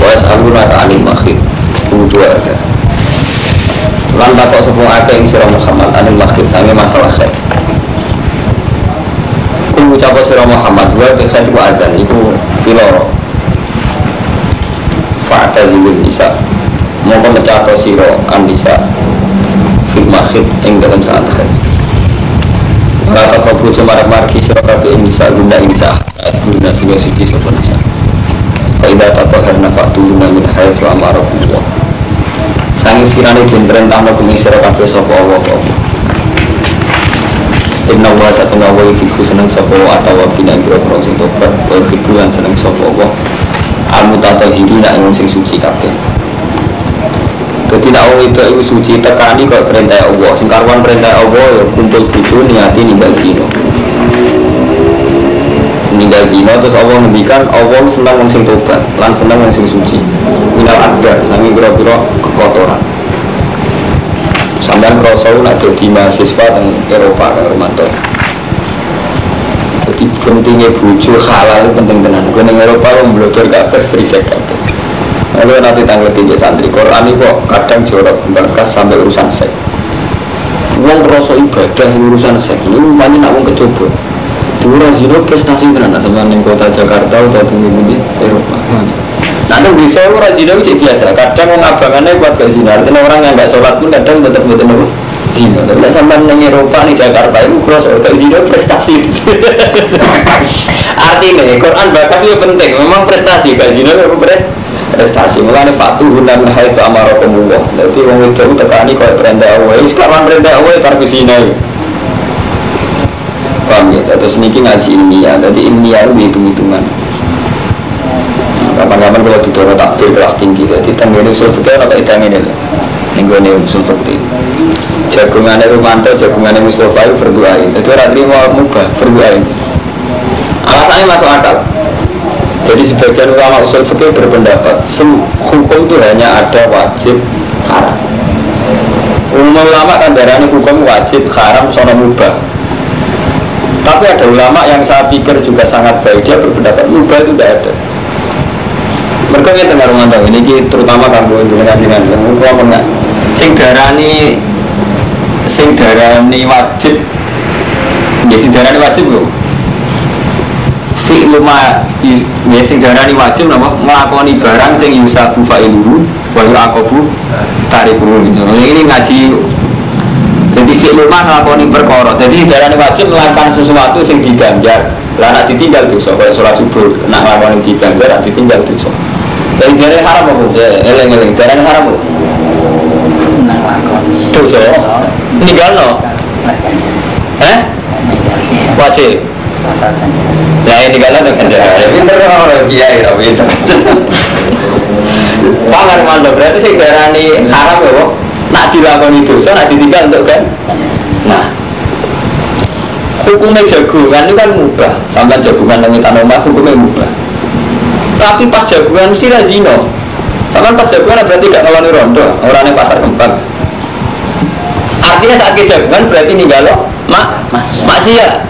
Was aku nata alim makhid Kudu ada Lan takok sepung ake ing sirah Muhammad anil makhid sange masalah khair. Kudu ucapa sirah Muhammad wa khair ku adzan iku piloro Fa'ata zibul nisa Mongko mencato sirah andisa fil makhid ing dalam saat khair. Rata kabu cemarak marki sirah kabe ing nisa guna ing nisa guna sehingga suci sopa nisa. Kaidah atau herna faktu guna min haif wa amarakumullah. Sangis kirani jendren tahna pengisirah kabeh sopa Allah. Inna Allah satu ngawai fikku seneng sopa Allah atau wabina kira-kira sing tobat wa fikku yang seneng sopa Allah al-mutata hirina yang sing suci kabeh. Jadi nak orang itu suci tekani kok perintah Allah sing karuan perintah Allah ya kumpul bucu niati ninggal zino terus Allah ngendikan Allah senang wong sing tobat lan senang wong sing suci minal adzar sami pira-pira kekotoran sampean krasa nak dadi mahasiswa teng Eropa karo Romanto. Jadi pentingnya bucu halal penting tenan. Gue neng Eropa lo belajar kabeh free sex kabeh. Lalu nanti tanggal 3 santri Quran ini kok kadang jorok berkas sampai urusan seks. Uang rasa ibadah sing urusan seks ini banyak nak wong kecoba. Dura zino prestasi tenan sama ning kota Jakarta atau di Eropa. Nanti bisa orang zina itu biasa. Kadang orang abangannya buat ke zina. Artinya orang yang nggak sholat pun kadang tetap betul zina. Tapi sampai di Eropa di Jakarta itu cross ke zina prestasi. Artinya Quran bakat itu penting. Memang prestasi ke zina itu prestasi. Mulanya patuh dan haitsu amarakumullah. Jadi orang itu tekani kalau perintah Allah. Sekarang perintah Allah karena zina. Paham ya? Terus niki ngaji ilmiah. Jadi ilmiah itu hitung-hitungan. Kapan-kapan kalau didorong takbir kelas tinggi, jadi tanggungnya usul fikih atau idang ini lah. Tanggungnya usul fikih. Jagungannya Romanto, jagungannya Mustafa itu berduain. Jadi orang terima mubah berduain. Alasannya masuk akal. Jadi sebagian ulama usul fikih berpendapat hukum itu hanya ada wajib haram. Umum ulama kan darahnya hukum wajib haram soal mubah. Tapi ada ulama yang saya pikir juga sangat baik, dia berpendapat mubah itu tidak ada. Mereka yang tengah rumah tahu ini terutama kamu dengan kamu enggak sing darani wajib ya sing darani wajib loh fi'luma ya sing darani wajib nama ngelakoni barang sing yusabu fa'iluhu wa yu'aqabu tariku ini ngaji jadi fi'luma ngelakoni perkara jadi darani wajib melakukan sesuatu sing diganjar lah nak ditinggal dosa kayak sholat subuh nak ngelakoni diganjar nak ditinggal dosa. Dari darah haram apa? Ya, eleng-eleng. Darah haram apa? Nah, lakoni. Dosa. Ninggal no? Wajib. Ya, ini ninggal no kan darah. Pinter orang kiai, pinter. Pangan mantap. Berarti sih darah ini haram ya, kok? Nak dilakoni dosa, nak ditinggal untuk kan? Nah, hukumnya jagungan itu kan mubah. Sampai jagungan dengan tanah hukumnya mubah. Tapi pas jagungan mesti lah zino. Sama pas jagungan berarti gak ngeloni rondo orangnya pasar kembang. Artinya saat jagungan berarti ninggalo maksiat.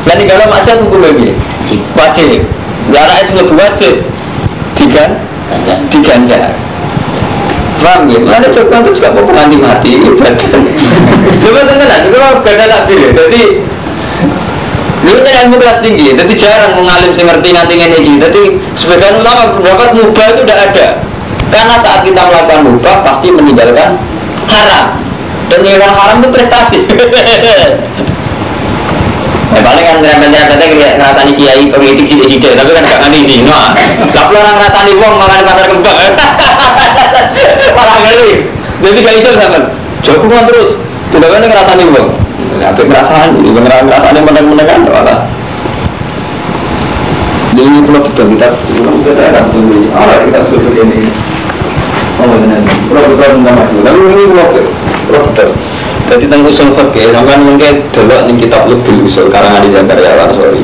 Dan ninggalo maksiat hukum lagi wajib. Jarak itu lebih wajib diganjar. Paham ya? Mana jagungan itu juga mau nanti mati ibadah. Coba teman-teman, coba beda tak pilih. Jadi lu kan ilmu kelas tinggi, jadi jarang mengalim sing ngerti nanti ini. Jadi sebagian ulama berpendapat mubah itu tidak ada, karena saat kita melakukan mubah pasti meninggalkan haram, dan meninggalkan haram itu prestasi. Paling kan rempet-rempetnya kayak ngerasani kiai politik sidik-sidik, tapi kan gak ngerti sih. Nah, tapi orang ngerasani wong makan pasar kembang, malah ngeri. Jadi gak itu sama, jagungan terus, tidak kan ngerasani wong. Apa perasaan ini beneran menang-menangan malah. Jadi ini perlu kita ada tunggu. Awal kita sudah ini. Oh benar. Perlu tentang itu. Lalu ini perlu betul. Jadi tentang usul fikih, sampai mungkin dulu nih kitab lebih usul karangan di Zakaria Warsori.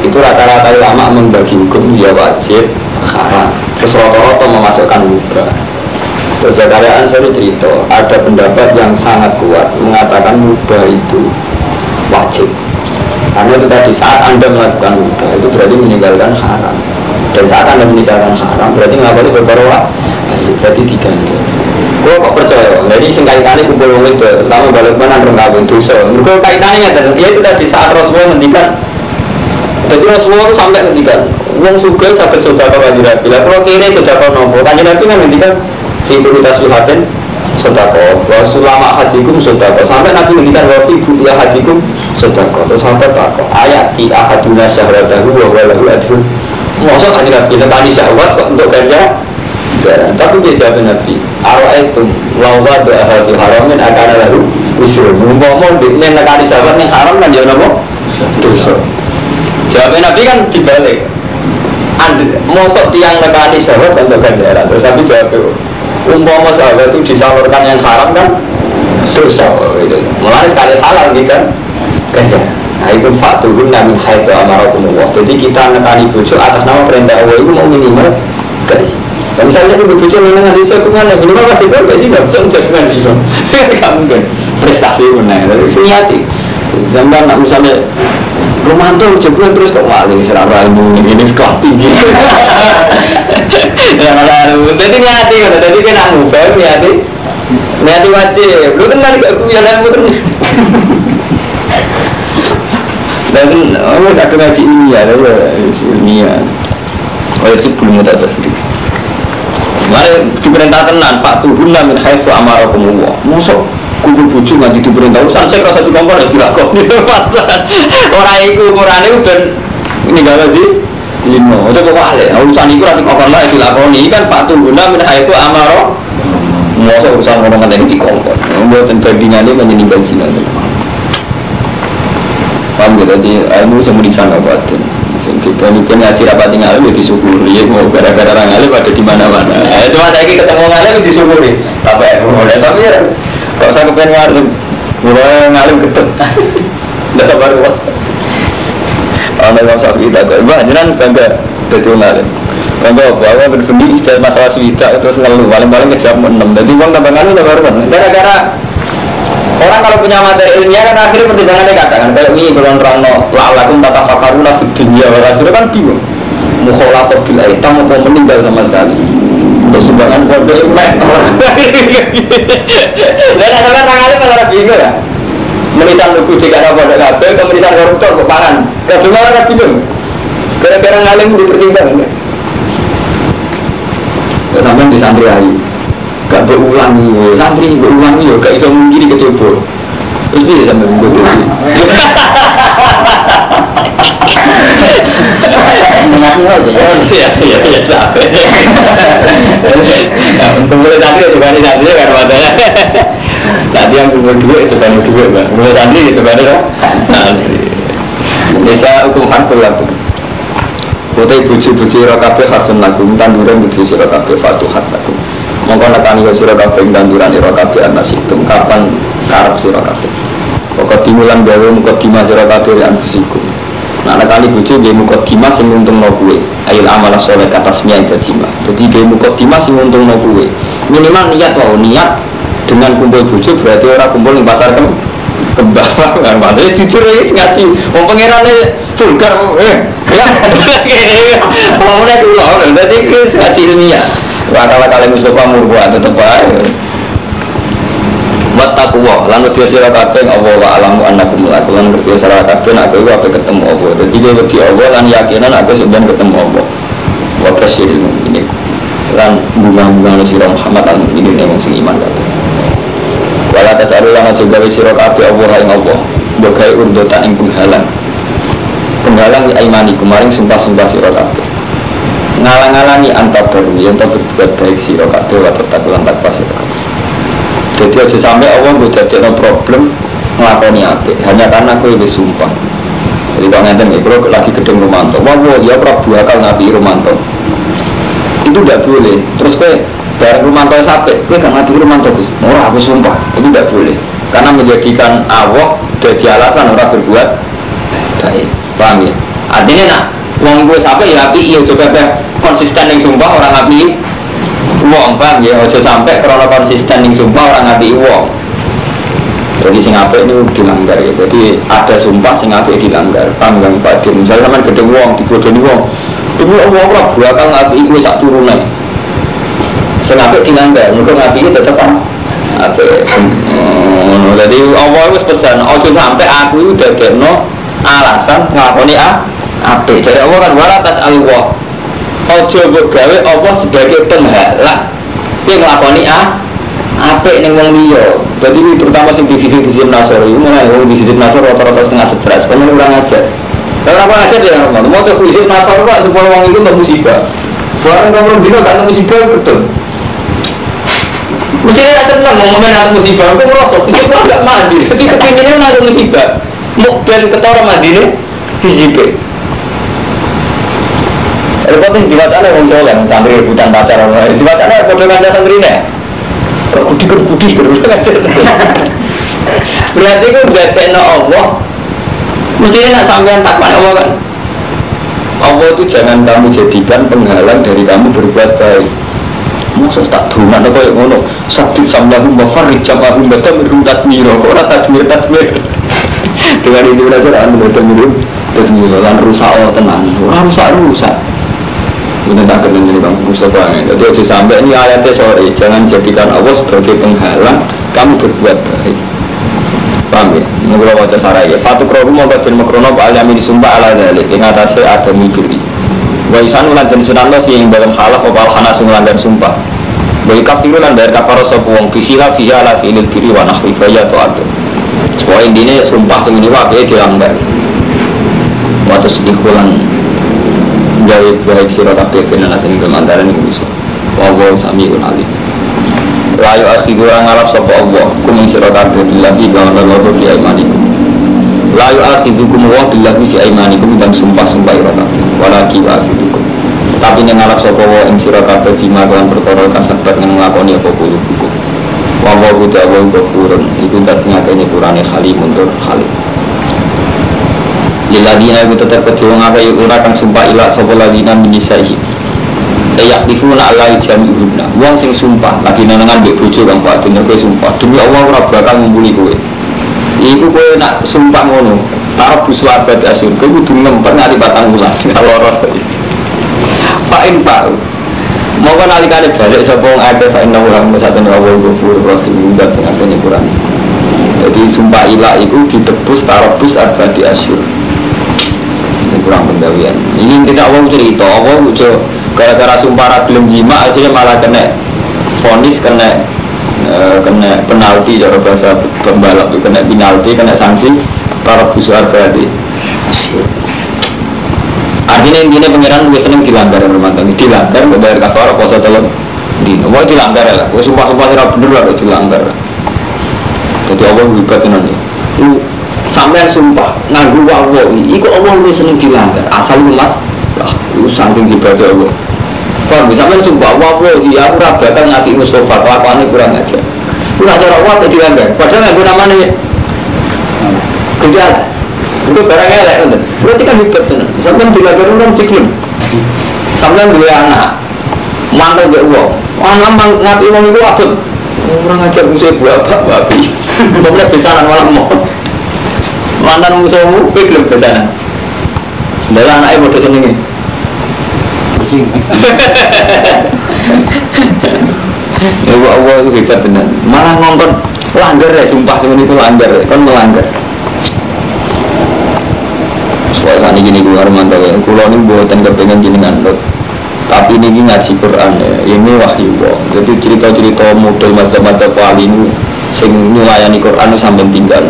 Itu rata-rata ulama membagi hukum dia wajib, haram. Terus rata-rata memasukkan mubah. Terus Zakaria Ansori cerita, ada pendapat yang sangat kuat mengatakan mubah itu wajib. Karena itu tadi saat Anda melakukan mubah itu berarti meninggalkan haram. Dan saat anda menikahkan haram berarti ngapalin berkorwa berarti diganti. Gue kok percaya, jadi sing kaitannya kumpul wong itu, terutama balik mana orang kawin dosa. Mereka kaitannya ya itu tadi saat Rasulullah ngendikan. Jadi Rasulullah itu sampai ngendikan, wong sugih saged sedekah kanjeng Nabi. Lah kalau kiri sedekah nopo? Kanjeng Nabi kan ngendikan fi kulli tasbihatin sedekah, wa sulama hadikum sedekah. Sampai Nabi ngendikan wa fi kulli hadikum sedekah. Terus sampai takok ayat di ahaduna syahratahu wa lahu ajrun. Maksud kanjeng Nabi nekani syahwat kok untuk kerja? Jarang. Tapi dia jawab Nabi, "Ara'aitum law wada'a fi haramin akana lahu wisrun." Ngomong nek nekani syahwat ning haram kan ya napa? Dosa. Jawab Nabi kan dibalik. Mosok tiang nekani syahwat untuk ganjaran. Terus Nabi jawab, umpama syahwat itu disalurkan yang haram kan dosa. Itu. Mulai sekali halal gitu kan ganjaran. Nah itu fakturun min haitsu amarakumullah. Jadi kita nekani bojo atas nama perintah Allah itu mau minimal gaji. Misalnya itu bojo memang ada jagungan, minimal masih berapa sih? Nggak bisa jagungan sih, nggak mungkin prestasi benar. Niati. Zaman nak misalnya romanto jagungan terus kok wali seraba ini sekolah tinggi. Ya malah, jadi niati, jadi kan aku paham niati wajib. Lu kenal gak aku yang aku terus. Dan orang ada ngaji ini ya, ini ya. Oh itu belum ada tadi. Mari diperintah tenan Pak Tuhunna min haitsu amarakumullah. Mosok kumpul bojo nganti diperintah urusan sing rasa dikompor wis dilakoni. Ora iku ukurane ben ini gak sih? Lino. Ojo kok wale. Urusan iku ora dikompor lah dilakoni kan Pak Tuhunna min haitsu amara. Mosok urusan ngono ngene dikompor. Mboten bandingane menyeningkan sinan. Paham ya, jadi ilmu semua di sana batin. Kita ini ngaji rapat tinggal itu disyukuri. Mau gara-gara orang alim ada di mana-mana. Cuma saya ketemu ngalim disyukuri. Tapi ya, kalau saya kepengen ngalim, mulai ngalim ketemu. Tidak baru waktu. Kalau memang sahabat kita, bah, jangan bangga jadi ngalim. Bangga bahwa berfendi istilah masalah swita terus ngeluh. Paling-paling kejam 6. Jadi uang tambah ngalim tidak baru. Gara-gara orang kalau punya materi ilmiah kan akhirnya pertimbangannya katakan kayak ini berang-rangno la'alakum tatafakaruna fid dunya wal akhirah kan bingung mukhalafah bil aitam mau meninggal sama sekali untuk sumbangan kode ilmiah dan asalkan tangannya malah bingung ya menisan lugu jika ada pada kabel kemenisan koruptor ke pangan kabel malah bingung gara-gara ngalim dipertimbangkan sampai di santri ayu gak berulangi, santri berulangi gak bisa mungkin kecoba terus dia sampai menggoda mengerti aja ya sampai mulai santri itu kan santri kan matanya tadi yang umur 2 itu kan 2 mbak mulai santri itu kan santri bisa hukum harsul lagu kote buji-buji rokabe harsul lagu tanduran buji rokabe fatuh harsul mongko nekani sira kabeh tanduran sira kabeh ana situm kapan karep sira kabeh pokok timulan gawe mukadimah sira kabeh lan fisikum nah nekani bojo nggih mukadimah sing untungno kuwe ayil amal saleh katasmiyah jajimah dadi nggih mukadimah sing untungno kuwe minimal niat wae niat dengan kumpul bojo berarti ora kumpul ning pasar kembang kan padahal jujur wis ngaji wong pangerane vulgar ya ngomongnya dulu dadi wis ngaji ilmiah wakala-kala Mustafa murbuat tetep ae. Wa taqwa lan wedi sira kabeh Allah wa alamu annakum mulaqun lan wedi sira kabeh nek kowe ape ketemu Allah. Dadi kowe wedi Allah lan yakinan aku sampeyan ketemu Allah. Wa basyiril mukminin. Lan bunga-bunga sira Muhammad lan ini wong sing iman kabeh. Wala tasalu lan aja gawe sira kabeh Allah ing Allah. Mbok gawe urdutan ing penghalang. Penghalang imani kemarin sumpah-sumpah sira kabeh. Ngalang-alangi antar baru yang tak berbuat baik sira kabeh wa taqulan takwa sira kabeh. Jadi aja sampai Allah mbok dadekno problem nglakoni apik hanya karena kowe wis sumpah. Jadi kalau ngenten iki bro lagi gedeng Romanto. Wah ya Prabu akal ngapi Romanto. Itu tidak boleh. Terus kowe bareng Romanto sampai kowe gak ngapi Romanto Gus. Ora aku sumpah. Itu tidak boleh. Karena menjadikan Allah jadi alasan orang berbuat baik. Paham ya? Artinya nak wong gue sampai ya api iya coba konsisten yang sumpah orang api wong bang ya ojo sampai karena konsisten yang sumpah orang api wong jadi sing api ini dilanggar ya jadi ada sumpah sing api dilanggar paham gak Pak Dir misalnya sama gede wong dibodohi wong Demi Allah bakal ngapi iku sak turune. Sing apik dilanggar, mergo ngapi iki tetep apik. Jadi Allah wis pesan, ojo sampai aku itu dadekno alasan nglakoni apik. Jadi Allah kan waratat Allah. Ojo mbok gawe Allah sebagai penghalang yang nglakoni apik ning wong liya. Jadi terutama sing divisi Nasori, mulai wong divisi Nasori rata-rata setengah stres, kan ora ngajar. Kalau apa ngajar dia normal, mau ke divisi Nasori Pak supaya wong itu musibah. Barang kamu dino gak musibah betul. Mesti dia senang mau ngomongin atau musibah, aku merosot, musibah gak mandi. Jadi kepinginnya ada musibah, mau ben ketora mandi nih, fisik. Repotnya di wacana orang soleh, santri rebutan pacar orang lain. Di wacana kode ngajak santri nih, kudi terus ngajar. Berarti itu berarti Allah. Mestinya nak sampean takwan Allah kan. Allah itu jangan kamu jadikan penghalang dari kamu berbuat baik. Maksud tak turunan apa yang ngono. Sakit sambahum bafarik jamahum batam berhum tatmiro. Kok orang tatmir. Dengan itu saja anda bertemu lan rusak Allah tenang. Orang rusak. Ini tak kenal ini kamu Mustafa ini. Jadi sampai ini ayatnya sore. Jangan jadikan Allah sebagai penghalang kamu berbuat baik. Paham ya? Mengulang wajah sarai ya. Fatu krohu mau batin makrono ba'alyami disumpah ala dhalik. Yang atasnya ada mikiri. Wa isan ulan dan sunan lo yang dalam halaf opal khana sunggulan dan sumpah. Bagi kafiru lan dari kafaro sopuwong fihilah fihilah ala fi'ilil kiri wa nahwi faya to'atu. Semua intinya sumpah sengini wakil dilanggar. Waktu sedikulan dari baik sirotake benar asing kemandaran yang bisa. Wawaw sami'un alim. Layu akhidu orang ngalap sopa Allah kuming sirotake billahi ba'adallahu fi aimanikum. Layu akhidu kumuwah billahi fi aimanikum dan sumpah-sumpah irotake walaki wa akhidukum. Tapi yang ngalap sopa Allah yang sirotake bima dalam perkara kasabat yang melakoni apa bulu hukum. Wawaw huda wawaw gafurun itu tadinya kayaknya kurangnya halim untuk halim. Liladina itu tetap kecil ngakai urakan sumpah ilah sopa ladina minisaihi. Ayak difuna alai jami'udna. Wong sing sumpah lagi nenengan mbek bojo kang Fatin kowe sumpah demi Allah ora bakal ngumpuli kowe. Iku kowe nak sumpah ngono, arep buswabat asyur kowe kudu ngempet nganti 4 bulan. Kalau ora fa'in fa'u. Monggo nalikane balik sapa wong akeh fa'in orang mesatene Allah ghafur rahim dan sing akeh nyepurane. Jadi sumpah ilah itu ditebus tarabus arba'ati asyur. Ini kurang pendawian. Ini tidak Allah cerita, Allah gara-gara sumpah gelem jima akhirnya malah kena vonis, kena penalti cara bahasa pembalap itu kena penalti, kena sanksi tarabus arba'ati. Artinya intinya pengiran gue seneng dilanggar rumah tangga, dilanggar bayar kafar puasa telur di, mau dilanggar lah, gue sumpah tidak bener lah dilanggar. Jadi Allah beribadin nanti, sampai sumpah nganggu Allah ini, ikut Allah gue seneng dilanggar, asal mas, lah, itu saking ibadah Allah. Kalau sampai sumpah Allah ini, aku rabakan ngati Mustafa, kelakuannya kurang aja. Kurang cara Allah tidak dilanggar, padahal nggak namanya gejala. Itu barang elek, berarti kan hebat benar. Sampai dilanggar orang ciklon, sampai dua anak, mantel dia uang, anak ngapi uang itu abad, orang ajar musuh buat babi, kemudian besaran malam mau, mantan musuhmu, belum besaran. Dari anaknya bodoh senengin. Ya Allah itu hebat benar. Malah ngomong langgar ya, sumpah semuanya itu langgar, kan melanggar. Supaya saat ini keluar mantap ya, kulo ini buatan kepengen jenengan lot. Tapi ini ngaji Quran ya, ini wahyu Allah. Jadi cerita-cerita model macam-macam wali ini, sing nyulayani Quran itu sampai tinggal.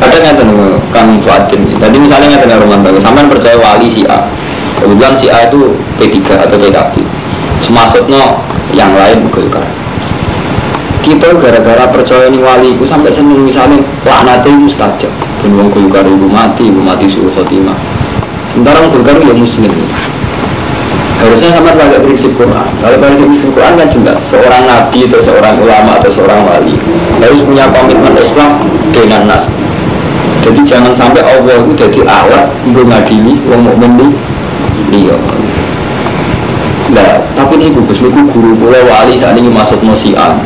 Kadang nggak kan Fuadin. Tadi misalnya nggak tahu mantap, sampai percaya wali si A. Kemudian si A itu P3 atau PKB. Semaksudnya yang lain Golkar. Kita gara-gara percaya ini wali itu sampai seneng misalnya laknatnya mustajab. Dan wong Golkar ibu mati suruh khotimah. Sementara wong Golkar ya muslim. Harusnya sama pakai prinsip Quran. Kalau pakai prinsip Quran kan jelas seorang nabi atau seorang ulama atau seorang wali harus punya komitmen Islam dengan nas. Jadi jangan sampai Allah itu jadi alat untuk ngadili wong mukmin dia. Nah, tapi ini bagus, guru pula wali saat ini masuk musian.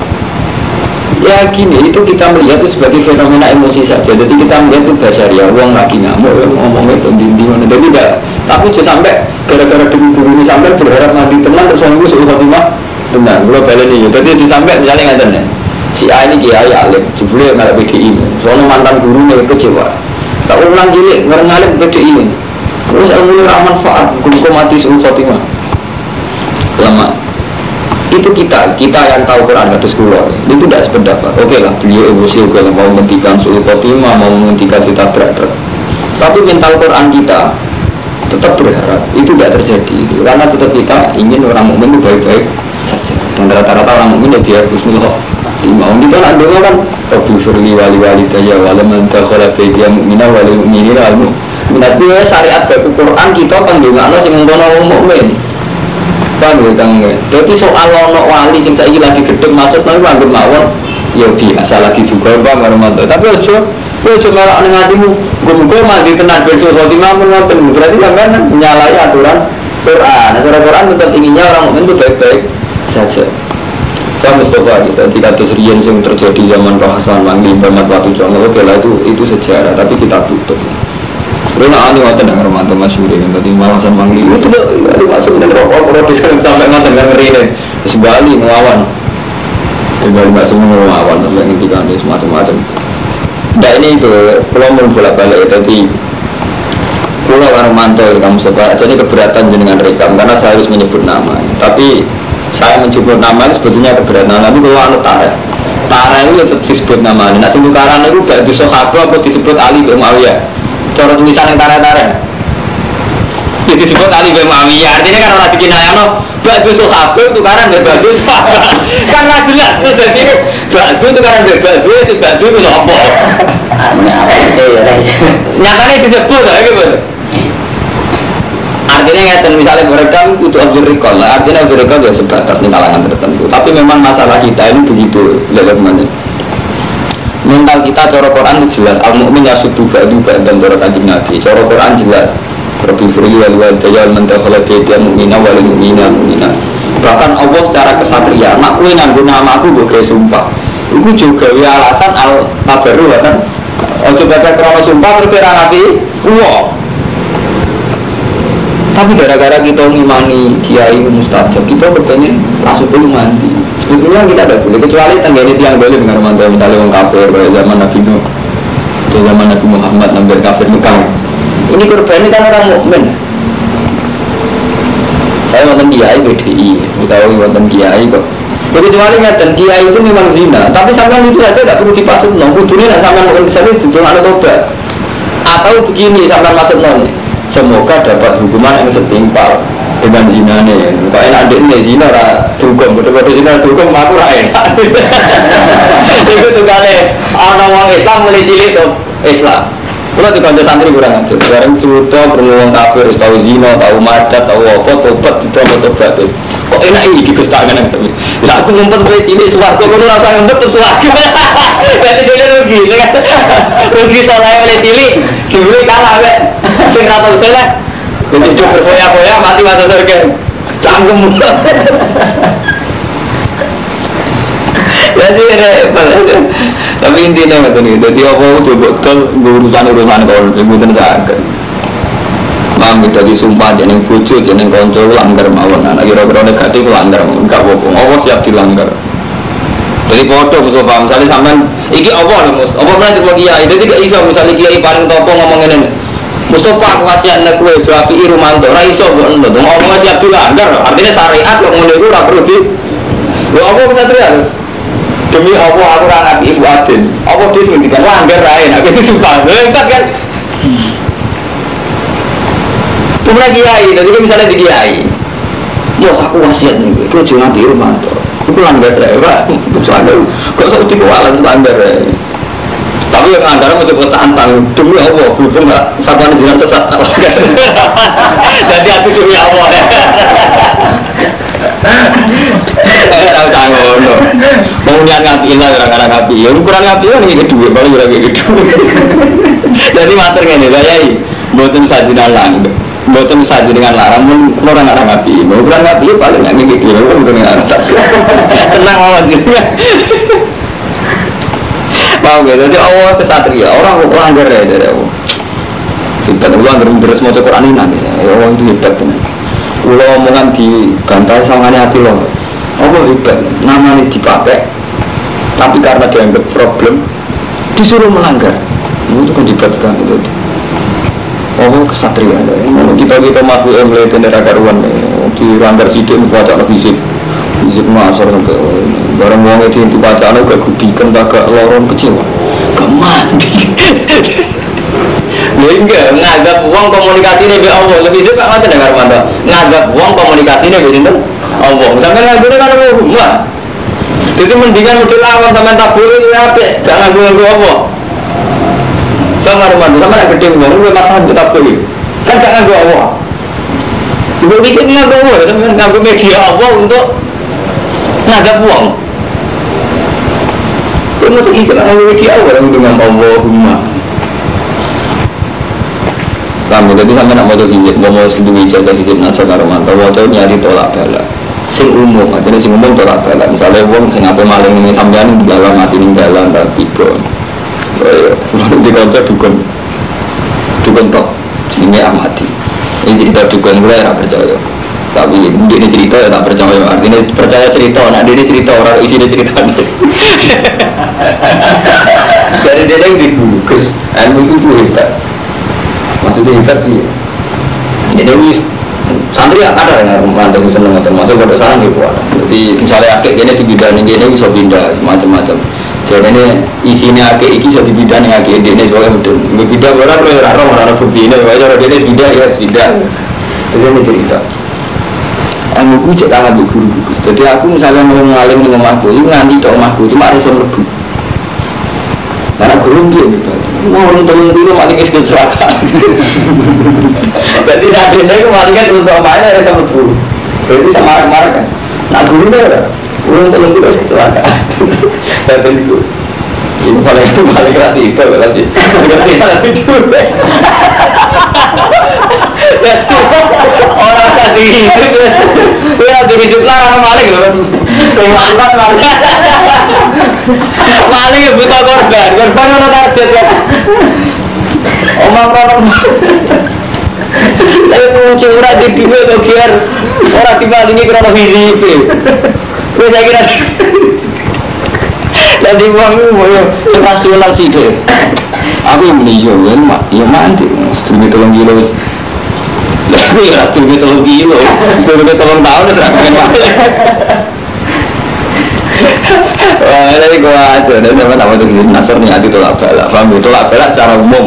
Ya gini, itu kita melihat itu sebagai fenomena emosi saja. Jadi kita melihat itu basaria, uang lagi ngamuk, ngomongnya itu dinding. Jadi Tapi jangan sampai gara-gara demi guru ini sampai berharap mati tenang terus orang itu suruh khotimah benar. Kalau balik ini, jadi jangan sampai misalnya nggak tahu si A ini kiai alim, jebule nggak PDI, soalnya mantan gurunya kecewa. Tak ulang cilik ngalih PDI, terus ilmu ramah manfaat, guru mati suruh khotimah. Lama itu kita yang tahu Quran kata sekolah itu tidak sependapat. Oke lah, beliau emosi kalau mau menghentikan suruh khotimah, mau menghentikan kita berat. Tapi mental Quran kita tetap berharap itu tidak terjadi karena tetap kita ingin orang mukmin itu baik-baik saja. Dan rata-rata orang mukmin dia husnul khotimah. Kita nak doa kan, Rabbi firli wali walidayya wa liman dakhala baitiya mu'mina wa lil mu'minina wal mu'minat. Syariat bab Quran kita pendongakno sing ngono wong mukmin. Paham ya Kang? Jadi soal ono wali sing saiki lagi gedhe maksud nang anggap mawon ya biasa lagi juga Pak Marmanto. Tapi ojo malah ning atimu muga mati tenan ben suatu khotimah menonton berarti sampean menyalahi aturan Quran. Aturan Quran tetap inginnya orang mukmin itu baik-baik saja. Pak Mustafa kita kados riyen sing terjadi zaman Pak Hasan Mangli Muhammad Watu Jongo oke lah itu sejarah tapi kita tutup. Karena ada waktu dengan romantis masyhur yang tadi Hasan Mangli itu masuk dengan orang sampai ngoten kan ngene. Terus Bali melawan. Bali masuk melawan sampai ngendikan semacam-macam. Nah ini itu kalau mau bolak-balik tadi pulau Romanto kamu sebab jadi keberatan dengan rekam karena saya harus menyebut nama. Tapi saya menyebut nama sebetulnya keberatan. Tapi kalau anu Tara itu tetap disebut nama. Nah sekarang itu gak bisa apa disebut Ali bin Muawiyah. Cara tulisan yang Tara disebut Ali bin Muawiyah. Artinya kan orang bikin ayano baju sahabat itu karena baju sahabat kan nggak jelas tuh jadi baju itu karena baju itu apa? Nyatanya disebut lah gitu. Artinya nggak misalnya merekam itu objek recall lah. Artinya objek recall ya sebatas di kalangan tertentu. Tapi memang masalah kita ini begitu lihat mana. Mental kita cara Quran itu jelas. Al-Mu'min yasudu ba'du ba'dan cara Kanjeng Nabi. Cara Quran jelas. Rabbi firli wal walidayya wal man dakhala baitiya mu'mina wal mu'mina mu'mina. Bahkan Allah secara kesatria nak kowe nganggo namaku mbok gawe sumpah. Iku juga alasan al-tabarru kan. Ojo bapak krana sumpah berbeda nabi. Tapi gara-gara kita ngimani kiai mustajab, kita kepengen langsung dulu mandi. Sebetulnya kita tidak boleh, kecuali tenggane tiang boleh dengan romantis misalnya orang kafir pada zaman Nabi Nuh, zaman Nabi Muhammad nampil kafir Mekah. Ini korban ini kan orang mukmin. Saya nonton kiai BDI, tahu nonton kiai kok. Kecuali ngeten kiai itu memang zina, tapi sampai itu saja tidak perlu dipasung. Kudunya nak sampai mungkin bisa itu cuma ada tobat. Atau begini sampai masuk nol. Semoga dapat hukuman yang setimpal dengan zinanya. Kalau enak adiknya zina lah dihukum, betul-betul zina dihukum aku lah enak. Itu tuh kali orang Islam mulai cilik tuh Islam. Kalau di kantor santri kurang aja. Sekarang cerita berumur kafir, tahu zina, tahu madat, tahu apa, tobat, tobat. Kok enak ini kita tak kenal tapi. Tidak aku ngumpet mulai cilik suarga, kalau rasa ngumpet tuh suarga. Berarti dia rugi, kan? Rugi soalnya mulai cilik, dibeli kalah, kan? Sing rata saya jadi coba berfoya-foya mati masuk surga canggung jadi repot tapi intinya macam ini jadi apa coba betul urusan kalau sebutan sakit mam bisa disumpah jadi bucu jadi konco langgar mawon anak kira-kira negatif langgar enggak bohong apa siap dilanggar jadi foto bisa paham misalnya sampean iki apa nih mus apa pernah coba kiai jadi gak iso misalnya kiai paling topo ngomongin ini Mustafa aku kasih anak kue jawab Irumanto, raiso bukan itu, ngomongnya siap dilanggar, artinya syariat yang mulai itu perlu di, lo apa bisa terus demi apa aku orang ibu adin, apa dia sebenarnya langgar lain, aku itu sumpah, lengkap kan? Pernah kiai, jadi misalnya di kiai, bos aku wasiat nih, itu jangan Irumanto, itu langgar lain, pak, kok saya udah kewalan langgar lain. Tapi yang antara mau coba tantang demi Allah, belum nggak sampai dengan sesat. Jadi aku demi Allah. Tahu tanggung, mau niat ngapi lah orang-orang ngapi. Ya ukuran ngapi kan ini kedua, baru lagi kedua. Jadi mater ini, bayai, buatan saji dalang, buatan saji dengan larang pun orang-orang ngapi. Ukuran ngapi paling nggak gigi kilo, bukan dengan saji. Tenang awan juga. Paham ya, jadi Allah kesatria, orang kok langgar ya dari Allah. hebat. Ulang terus mau Quran ini nangis. Ya Allah itu hebat tenan. Ulo omongan di bantai sawangane hati lo. Allah hebat. Namanya dipakai, tapi karena dianggap problem, disuruh melanggar. Itu kan hebat sekali itu. Allah kesatria. Kita mampu melihat neraka karuan di langgar sidik membaca fisik. Fisik masuk sampai barang uang itu dibaca gak gudikan, gak lorong kecewa. Gak mati. Enggak, nganggap uang komunikasi ini dengan Allah lebih suka macam dengar mana? Nganggap uang komunikasi ini dengan Allah. Sampai ngagune kan rumah. Jadi mendingan model lawan sama tabur itu apa? Jangan nganggu Allah. Sama rumah, sama yang gede uang, lu masalah untuk tabur kan jangan nganggu Allah. Ibu bisa nganggu Allah, nganggu media Allah untuk nganggap uang. Kamu tuh bisa nganggu media Allah dengan Allahumma. Kamu jadi sampai nak modal hijab, mau sedih ijazah hijab nasa karomanto, modal nyari tolak bala. Sing umum, artinya sing umum tolak bala. Misalnya uang sing apa maling ini sampean di dalam mati di dalam dan tiba. Lalu di kantor dukun top, ini amati. Ini cerita dukun mulai tak percaya. Tapi ini cerita ya tak percaya. Artinya percaya cerita, nak dia cerita orang isi dia cerita. Dari dia yang dibungkus, ilmu itu hebat. Maksudnya hebat sih. Jadi santri ada yang mantap seneng atau masuk pada sarang gitu. Jadi misalnya akik gini dibidani gini bisa pindah macam-macam. Jadi ini isinya akik ini bisa dibidani akik ini soalnya betul. Berbeda orang bukti ini. Kalau dia pindah ya pindah. Jadi ini cerita. Aku cek tangan bu guru. Jadi aku misalnya mau ngalim dengan omahku, itu nanti tak omahku cuma ada yang lebih. Karena guru dia gitu. Mau nonton dulu maling eskil celaka. Jadi nanti itu maling kan untuk omahnya ada yang lebih. Jadi sama marah kan. Nah guru dia ada. Nonton dulu eskil celaka. Jadi itu. Ini paling keras itu berarti. Orang tadi itu lagi hidup larang maling loh. Maling buta korban mana target ya? Omong tapi muncul orang di dua atau biar orang dimalingi kerana fisik. Saya kira jadi uang itu mau rasional sih deh. Aku yang beli jual, ya mandi. Setengah tolong kilo, tapi setengah tolong kilo, setengah tolong tahun sudah pengen pakai. Wah, jadi gua aja, dan sama tahu tu kisah nasar ni hati tolak balak. Faham tolak balak secara umum.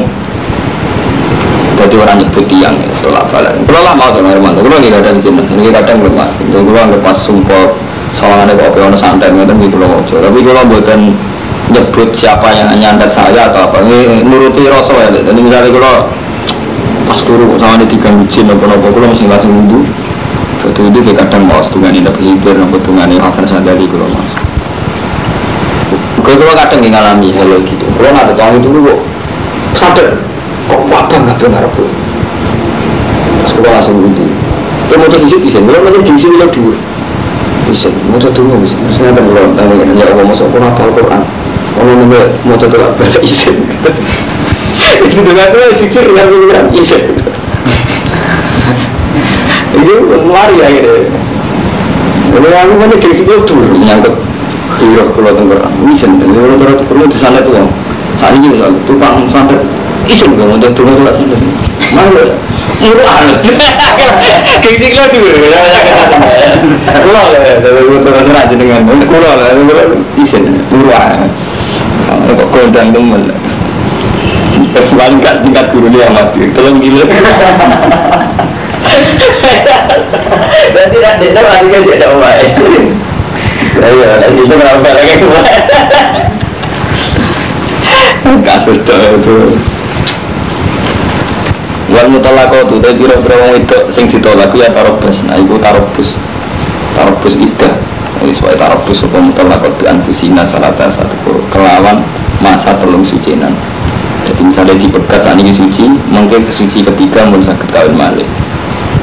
Jadi orang nyebut tiang, tolak balak. Kalau lah mau dengar mana, kalau ni kadang di sini, ni kadang belum lah. Jadi gua lepas sumpah. Soalnya ada kopi orang santai macam gitu loh. Tapi kalau buatan nyebut siapa yang nyantet saya atau apa, ini nuruti rasa ya. Jadi misalnya kalau pas turun sama di tiga jin apa-apa, kalau masih langsung mundur. Itu dia kadang mau setengah ini dapat hibur, dapat setengah ini hasil sadari kalau mas. Kalau kadang mengalami hal gitu. Kalau ada orang itu dulu sadar, kok apa nggak benar pun. Sekolah langsung mundur. Kalau mau jadi bisa, kalau mau jadi bisa bisa dulu. Bisa, mau tunggu bisa. Saya ada belum tahu kan ya Allah masuk Quran Al-Quran. Kalau nanti mau tolak balik izin. Itu dengan itu jujur yang bilang izin. Itu lari akhirnya. Kalau aku kan dari situ dulu nyangkut hero kalau tenggelam izin. Kalau terus perlu di sana tuh. Saat ini tukang santet izin kalau untuk tunggu tolak santet. Mana? Murah. Kayak gitu dulu. Kulo lah, dari terus aja dengan kulo lah, izin murah. Kok kodang temen. Paling kat tingkat guru dia mati. Tolong gila. Dan tidak lagi kan tidak baik. Ayo, itu berapa lagi kemarin? Kasus itu. Wal mutalaqatu ta pira-pira wong wedok sing ditolak ya tarobus. Nah iku tarobus. Tarobus iddah. Wis wae tarobus apa mutalaqatu anfusina salata satu kelawan masa telung sucinan. Jadi misalnya dipegat saat ini suci, mungkin suci ketiga mun saged kawin malih.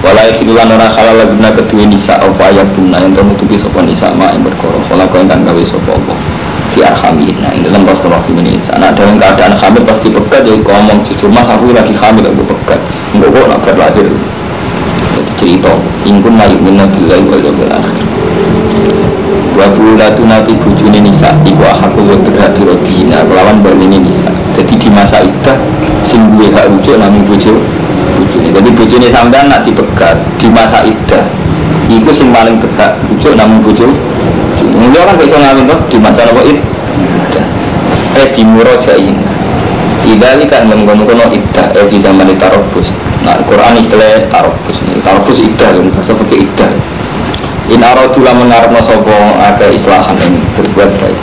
Walai filan ora halal guna kedua nisa apa ayat guna yang ternutupi sapa nisa mak yang berkoro. Kala kau ingkang gawe sapa apa. fi arhamina ini dalam Rasulullah ini anak dalam keadaan hamil pasti pekat jadi ngomong jujur mas aku lagi hamil aku pekat enggak kok nak berlahir jadi cerita ingkun la yu'minu billahi wal yawmil akhir wa bulatu nati bujune nisa iku hakul wa berhati rodina kelawan balene nisa jadi di masa iddah sing duwe hak rujuk namung bujune jadi bujune sampean nak dipegat di masa iddah iku sing paling berhak rujuk namung bujune mula kan bisa ngawin tuh di masa apa iddah di murojain idali kan mengkono-kono iddah di zaman tarobus nah Quran istilah tarobus iddah bahasa pakai iddah in aradula mengarepna sapa akeh islahan ing berbuat baik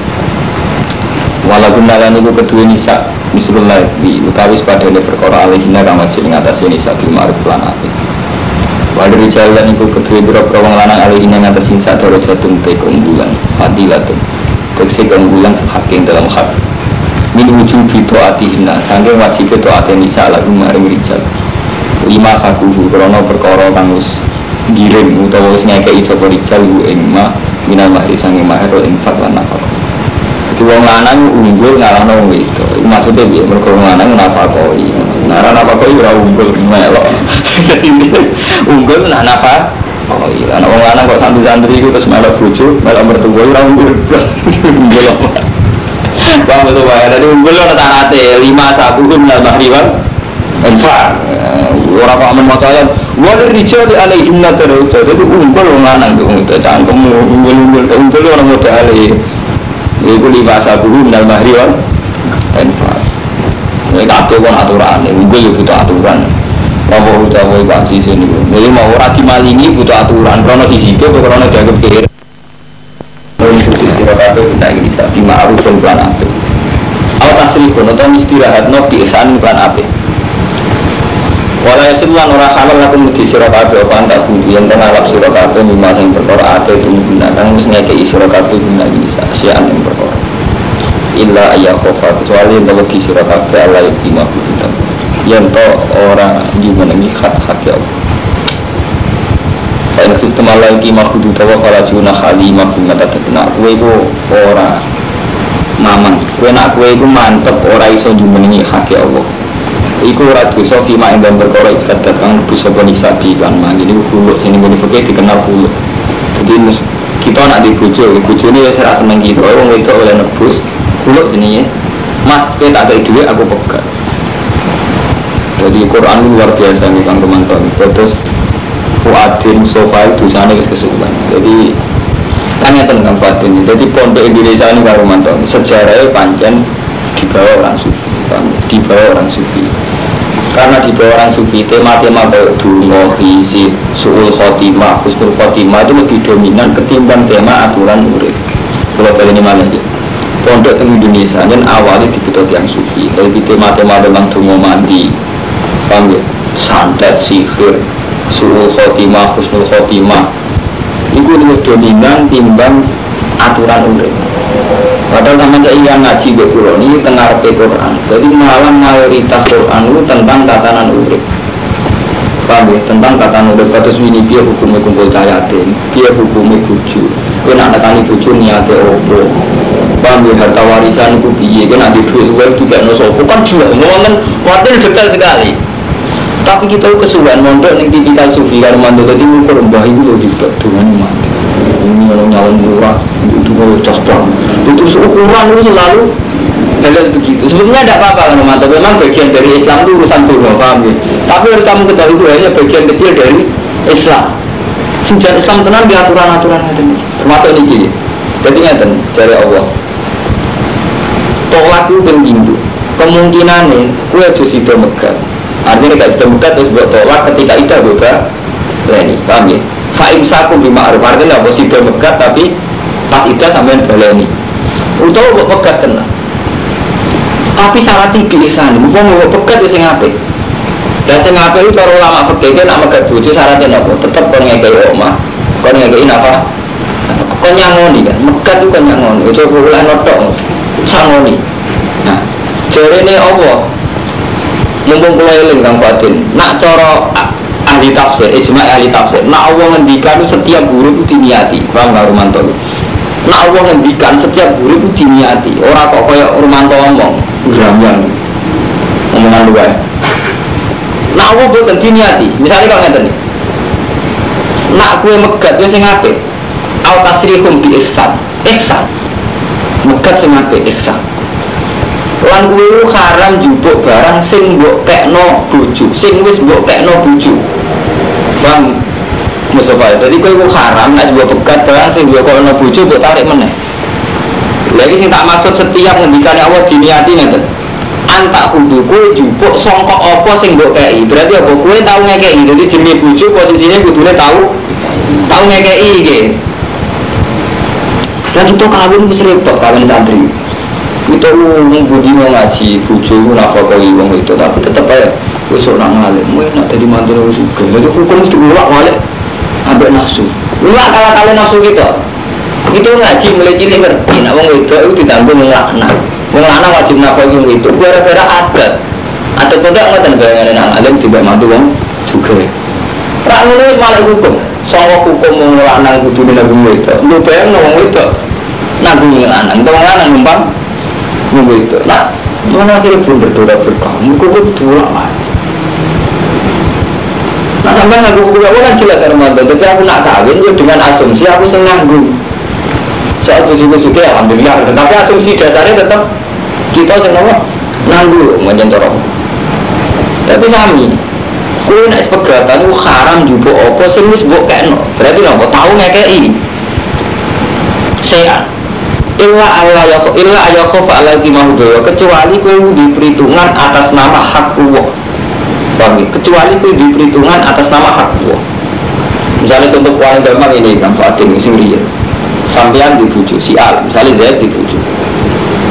walaupun nalan iku kedue nisa misalnya bi utawi padane perkara alihina kang wajib ing atase nisa bil ma'ruf lan apik wadri jalan iku kedue pira-pira wong lanang alihina ing atase nisa darajatun te keunggulan fadilatun tekse keunggulan hak dalam hak min wujubi taatihina saking wajib taate nisa lagu maring rijal lima sakuhu krana perkara kang wis giring utawa wis ngekeki sapa rijal ing ma minal mahri sange mahar infak lan nafkah. Iki wong lanang unggul ngalahno wong wedok. Iku maksude piye? Mergo wong lanang nafkoi. Nara nafkoi ora unggul melok. Dadi unggul nak nafkah. Oh iya, anak wong lanang kok santri-santri iku terus melok bojo, melok mertua ora unggul. Unggul apa? Bang betul wae. Dadi unggul ana tarate 5 sabuh minal mahri wal infak. Ora kok amen motoyan wali rijal alaihim nadarut jadi unggul lanang itu cangkemmu unggul orang muda alih itu libasa buhu minal mahri wal infak ini kabeh kon aturan unggul ya butuh aturan apa utawa iku sini jadi mau ora dimalingi butuh aturan krono disike krono dianggap kere sira kabeh ndak bisa dima'ruf lan apik au tasrifun utawa istirahatno bi ihsan lan apik wala yasilan ora halal lakum di sira kabeh apa antak kudu yen ngalap sira kabeh mimma sing perkara ate gunakan mesti ngekeki sira kabeh guna bisa sian ing perkara illa ayya khofa kecuali bahwa di sira kabeh Allah iki maksud yen to ora dimenengi hak-hak ya Allah fa in Allah iki maksud utawa kala juna halimah mata tekna kowe iku ora mamang kowe nak kowe iku mantep ora iso dimenengi hak ya Allah iku ora dosa fima ing perkara ikat datang bisa penisabi kan mangene huluk sing ngene fikih dikenal huluk jadi kita nak dibojo bojone wis ora seneng kita wong wedok oleh nebus huluk jenenge mas kowe tak ada duit aku pegat jadi Quran luar biasa nih Kang Romanto terus Fuadin Sofa dosane wis kesuwen jadi tanya tentang Fuadin jadi pondok Indonesia ini Kang Romanto sejarahnya pancen dibawa orang sufi karena di bawah orang sufi tema-tema kayak dungo, hisib, su'ul khotimah, husnul khotimah itu lebih dominan ketimbang tema aturan urip. Kalau kali ini mana aja pondok di Indonesia dan awalnya dibutuh yang sufi jadi tema-tema tentang dungo mandi paham ya? Santet, sihir, su'ul khotimah, husnul khotimah itu lebih dominan timbang aturan urip. Padahal sama keinginan ngaji ke Quran ini tengah Quran. Jadi malah mayoritas Quran itu tentang tatanan urip. Paham ya? Tentang tatanan urip. Kados ini biar hukumnya kumpul cayatin, biar hukumnya buju. Kau nak datang buju niate opo. Paham ya? Harta warisan itu biye. Kau nanti duit uang juga nosopo. Kan juga ngomongin waktu detail sekali. Tapi kita kesulitan mondok ning tipikal sufi karo mandor dadi ukur mbah iku lho dibet dengan mati. Ini orang nyalon murah itu mau cosplay itu ukuran itu selalu halal begitu sebetulnya tidak apa-apa kan Romanto memang bagian dari Islam itu urusan dunia paham ya tapi harus kamu ketahui itu hanya bagian kecil dari Islam sejak Islam tenang di aturan-aturan ini termasuk ini jadi ngeten dari Allah tolak itu pengindu kemungkinannya kue harus itu megah artinya tidak sudah megah terus buat tolak ketika itu juga leni paham ya fa'imsaku bima'ruf artinya apa sido megat tapi pas ida sampean baleni utawa kok pegat kena tapi syarat iki ihsan mumpung kok pegat wis sing apik dan sing apik itu cara ulama fikih nek megat bojo syaratnya apa tetep kon ngekeki omah kon ngekeki napa kon nyangoni kan megat itu kon nyangoni ojo oleh notok sangoni nah jarene apa mumpung kula eling Kang Fadil nak cara ahli tafsir, ijma' ahli tafsir. Nah Allah ngendikan setiap huruf itu diniati. Paham enggak Romanto? Nah Allah ngendikan setiap guru itu diniati. Orang kok kayak Romanto ngomong, geramnya omongan lu ya. Nah Allah bukan diniati. Misalnya kalau ngeten nih, nak kue megat ya sing apik. Al tasrihum bi ihsan, ihsan. Megat sing apik ihsan. Lan kue haram jupuk barang sing mbok kekno bojo, sing wis mbok kekno bojo. Bang Mustafa, jadi kue haram nek mbok pegat barang sing mbok kekno bojo mbok tarik meneh. Lagi sing tak maksud setiap ngendikane Allah diniati ngeten. Antak kudu kue jupuk sangka apa sing mbok kei. Berarti apa kue tau ngekei. Jadi jenenge bojo posisine kudune tau ngekei iki. Dan itu kawin mesti repot kawin santri. Itu budi mau ngaji bojo nafkahi wong itu tapi tetep ae wis ora ngalim. Mun nek dadi mantu juga. Jadi hukum mesti ulak-walik ambek nafsu. Ulak kala-kala nafsu kita. Itu ngaji mulai cilik ngerti nek wong wedok itu ditanggung nglaknat. Wong lanang wajib nafkahi wong itu gara-gara adat. Adat kok ngoten bayangane nang alim tiba mantu wong juga. Ra ngono wis malah hukum. Sangka hukum wong lanang kudu nanggung wedok. Lu bayang wong wedok nanggung lanang, wong lanang numpang itu. Nah, mana akhirnya belum berdoa muka dua lah. Nah, sampai nganggu buku aku kan jelas Ramadan, tapi aku nak kawin ya dengan asumsi aku senanggung. Soal bujuk-bujuk ya alhamdulillah, tapi asumsi dasarnya tetap kita senang nanggung menyentorong. Tapi sami, kue nak sepegatan itu haram juga apa sih wis mbok kekno. Berarti nopo tahu ngekei. Sehat. Illa ayakhofa ala dimahudaya kecuali kau di perhitungan atas nama hak Allah. Kecuali kau di perhitungan atas nama hak Allah. Misalnya contoh paling gampang ini kan Fatin sing riya. Sampean dibujuk si Al, misalnya Zaid dibujuk.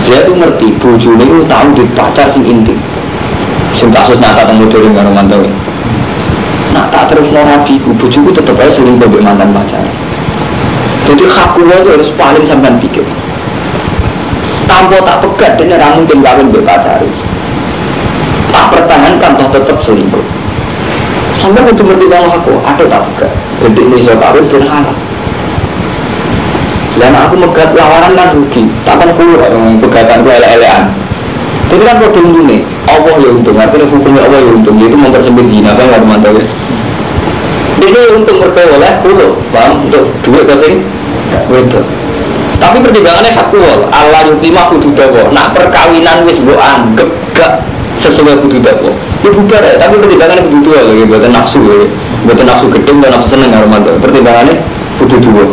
Zaid itu ngerti bujuk ini tahu di pacar sing intim. Sing kasus nyata teng modern karo mantan. Nah tak terus nabi bujuku tetep aja selingkuh mbek mantan pacar. Jadi hak Allah itu harus paling sampean pikir. Tanpa tak pegat dan orang mungkin kawin berpacaran tak pertahankan toh tetap selingkuh sampai untuk bertimbang aku ada tak pegat jadi ini saya kawin berhalang dan aku megat lawaran kan rugi takkan keluar pegatan ku ele-elean jadi kan kodong ini Allah ya untung artinya hukumnya Allah ya untung itu mempersempit zina kan gak mantap ya ini untung berkaya oleh pulau paham untuk duit kesing itu. Tapi pertimbangannya hak wal Allah yutima kudu dawa nak perkawinan wis mbok anggap gak sesuai kudu dawa ya bubar ya tapi pertimbangannya kudu dawa lagi buatan nafsu ya buatan nafsu gedeng dan nafsu seneng karo mantu pertimbangannya kudu dawa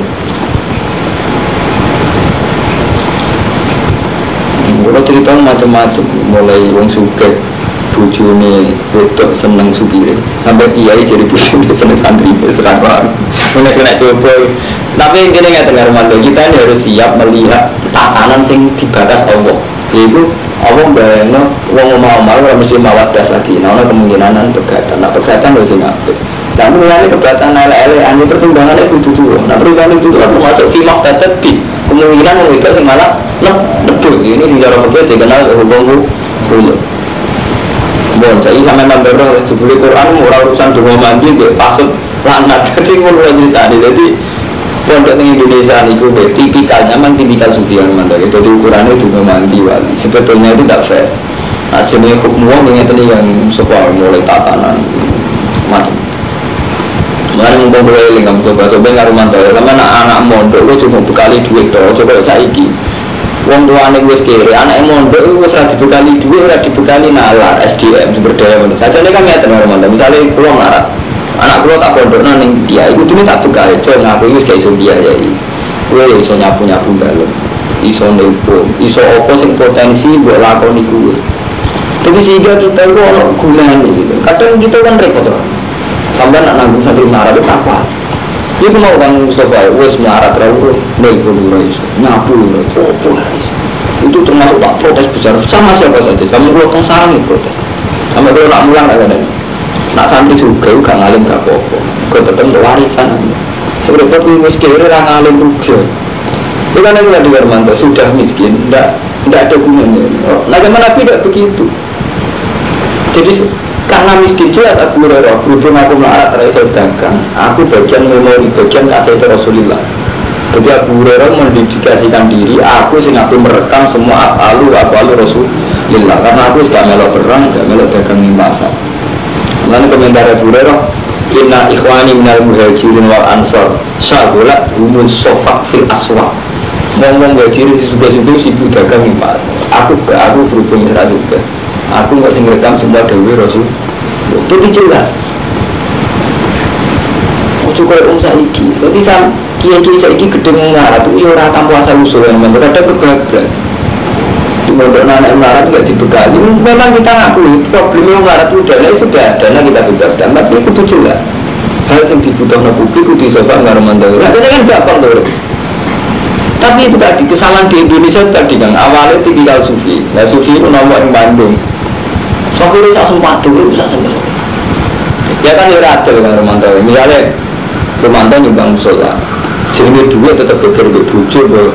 kalau cerita macam-macam mulai wong suge bojone wedok seneng supire sampai kiai jadi bojone seneng santri serang orang mulai kena coba. Tapi intinya nggak dengar mantu kita ini harus siap melihat tatanan sing dibatas Allah. Yaitu Allah bayangno wong mau orang mesti mawat das lagi. Nah, kemungkinan pegatan. Nah, pegatan harus ngapik. Dan mengenai pegatan ele-ele hanya pertimbangannya kudu dulu. Nah, pertimbangan itu termasuk fimak tetapi kemungkinan wong itu sing malah nebus. Ini sing cara fikih dikenal hukum hulul. Bon, saya sampai nambah sebelum Quran ora urusan donga mandi nggih pasut lanat. Jadi ngono cerita jadi pondok di Indonesia itu tipikalnya memang tipikal sufian mantan. Jadi ukurannya juga mandi wali. Sebetulnya itu tidak fair. Nah, jenis hukum dengan tadi yang sekolah mulai tatanan macam. Mari ngomong boleh lingam coba nggak rumah tau. Sama anak mondok lu cuma bekali duit doh. Coba saiki. Wong tuane wis kere, anak mondok wis ora dibekali duit, ora dibekali nalar SDM sumber daya manusia. Sajane kan ngeten rumah. Misalnya pulang larat. Anak gue tak pondok nang dia, itu tuh tak bekal, coba ngaku itu kayak iso biar ya, gue iso nyapu balon, iso nempo, iso opo sing potensi buat lakoni gue. Tapi sehingga kita itu orang gunanya gitu. Kadang kita kan repot kan, sampai nak nanggung santri marah itu apa? Dia mau kan Mustafa, wes marah terlalu, nempo iso, nyapu opo itu termasuk tak protes besar sama siapa saja, sama gue kan sarang protes, sama gue nak mulang ada. Nak santri juga gak ngalim gak apa-apa gue tetap warisan seberapa gue miskin orang ngalim juga itu kan yang di Garmanto sudah miskin tidak ada gunanya nah zaman Nabi tidak begitu jadi karena miskin jelas Abu Hurairah berhubung aku melarat terasa dagang aku bagian memori bagian kasih Rasulullah Jadi Abu Hurairah mendedikasikan diri, aku sing aku merekam semua apalu Rasulullah, karena aku sudah melok perang, sudah melok dagang di pasar. Lalu komentar Abu Hurairah, inna ikhwani minal muhajirin wal ansor syagulat humun sofak fil aswaq. Ngomong muhajirin sudah-sudah sibuk dagang di pasar. Aku berhubung serah juga. Aku nggak sing rekam semua dewi Rasul. Itu jelas. Cukup saiki, jadi kiai-kiai saiki gedeng melarat itu ya orang tanpa asal usul yang mereka ada bergerak. Di modal anak melarat tidak dibekali. Memang kita ngakui problemnya melarat itu sudah kita bebaskan, tapi itu jelas. Hal yang dibutuhkan publik itu disobak nggak romantis. Nah, ini kan gampang tuh. Tapi itu tadi kesalahan di Indonesia tadi kan awalnya tipikal sufi. Nah sufi itu nomor yang Bandung. Soalnya itu tak sempat dulu bisa sempat. Ya kan ya adil kan romantis. Misalnya Romanto nyumbang musola, jadi duit tetap berbujur,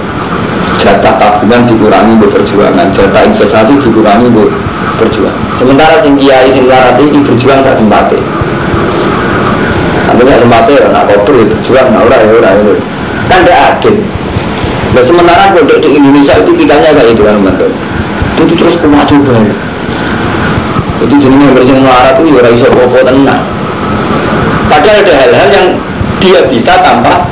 jatah tabungan dikurangi berperjuangan, jatah investasi dikurangi berperjuangan. Sementara sing kiai sing larat ini berjuang tak sempate. Ambilnya sempate ya nak kotor ya berjuang, nak ora ya. Kan tidak adil. Nah sementara pondok di Indonesia itu tipikalnya kayak itu kan Romanto. Itu terus kemaju banget. Jadi jenisnya bersih melarat itu ya iso apa tenang. Padahal ada hal-hal yang dia bisa tanpa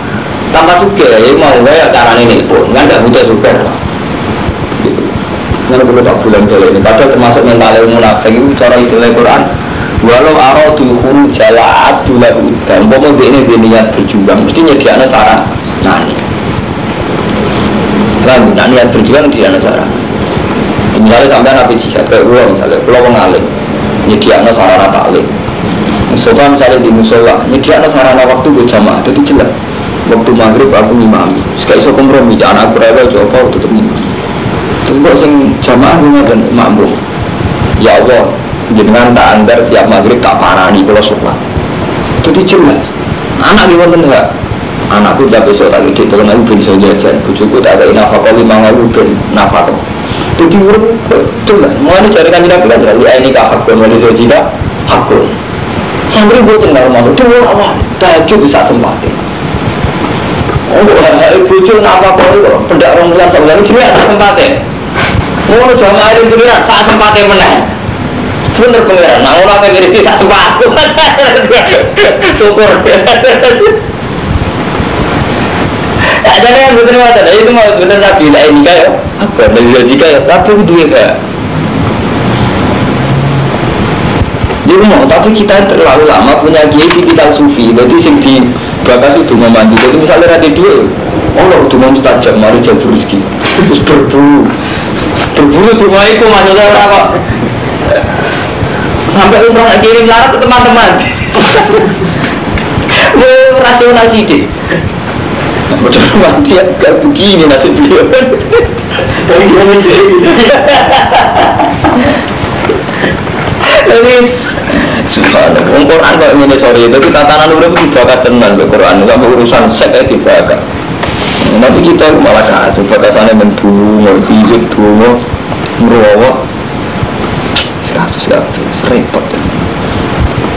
suka, ya mau ya caranya nelpon, nggak butuh suka. Gitu. Nggak perlu tak bulan jalan ini. Padahal termasuk mental munafik itu cara istilah Quran. Walau aradul khuruj jala adulah udan. Umpama ini niat berjuang, mesti nyediakan sarana. Nah niat berjuang nyediakan sarana. Misalnya sampai nabi jihad kayak pulau mengalir, nyediakan sarana taklim. Sofa misalnya di musola, nyediakan sarana waktu berjamaah, itu jelas. Waktu maghrib aku ngimami, sekali so kompromi, jangan aku rela coba tetap ngimami. Terus kok sing jamaah gimana dan makmum. Ya Allah, jenengan tak antar tiap maghrib tak parani kalau sholat. Itu jelas. Anak gimana enggak? Anakku tak besok tak ide, kalau aku bisa jajan, bujuku tak ada nafkah 5.000 ben nafkah. Jadi urut jelas. Mau ada carikan tidak bilang jelas. Ini kahak pun ada tidak hakul. Sampai buat tinggal rumah itu awal, tahajud bisa sempatin. Oh, bujur apa kau itu? Pendak rombulan sebulan ini juga sempatin. Mau jamaah itu kira saat sempatin menang. Bener pengiran, nah orang pengen itu tak sempatin. Syukur. Ada yang betul betul, itu mau betul nabi lah ini kayak apa? Beliau jika ya, tapi itu ya. Dia mau, tapi kita terlalu lama punya kiai kita sufi, jadi sing di bakas itu mandi. Jadi misalnya ada dua, Allah itu mau mustajab, mari jauh rezeki, terus berburu cuma itu maksudnya orang kok. Sampai orang kirim larat ke teman-teman. Rasional sih deh. Macam mandi agak begini nasib beliau. Tapi dia menjadi. Jadi subhanallah, Quran kok ngene sore itu tatanan urip dibakar tenan kok Quran, sampai urusan seks ae dibakar. Tapi kita malah kacau, bakasane menbulu, mau fisik dulu, merawat. Sekali repot.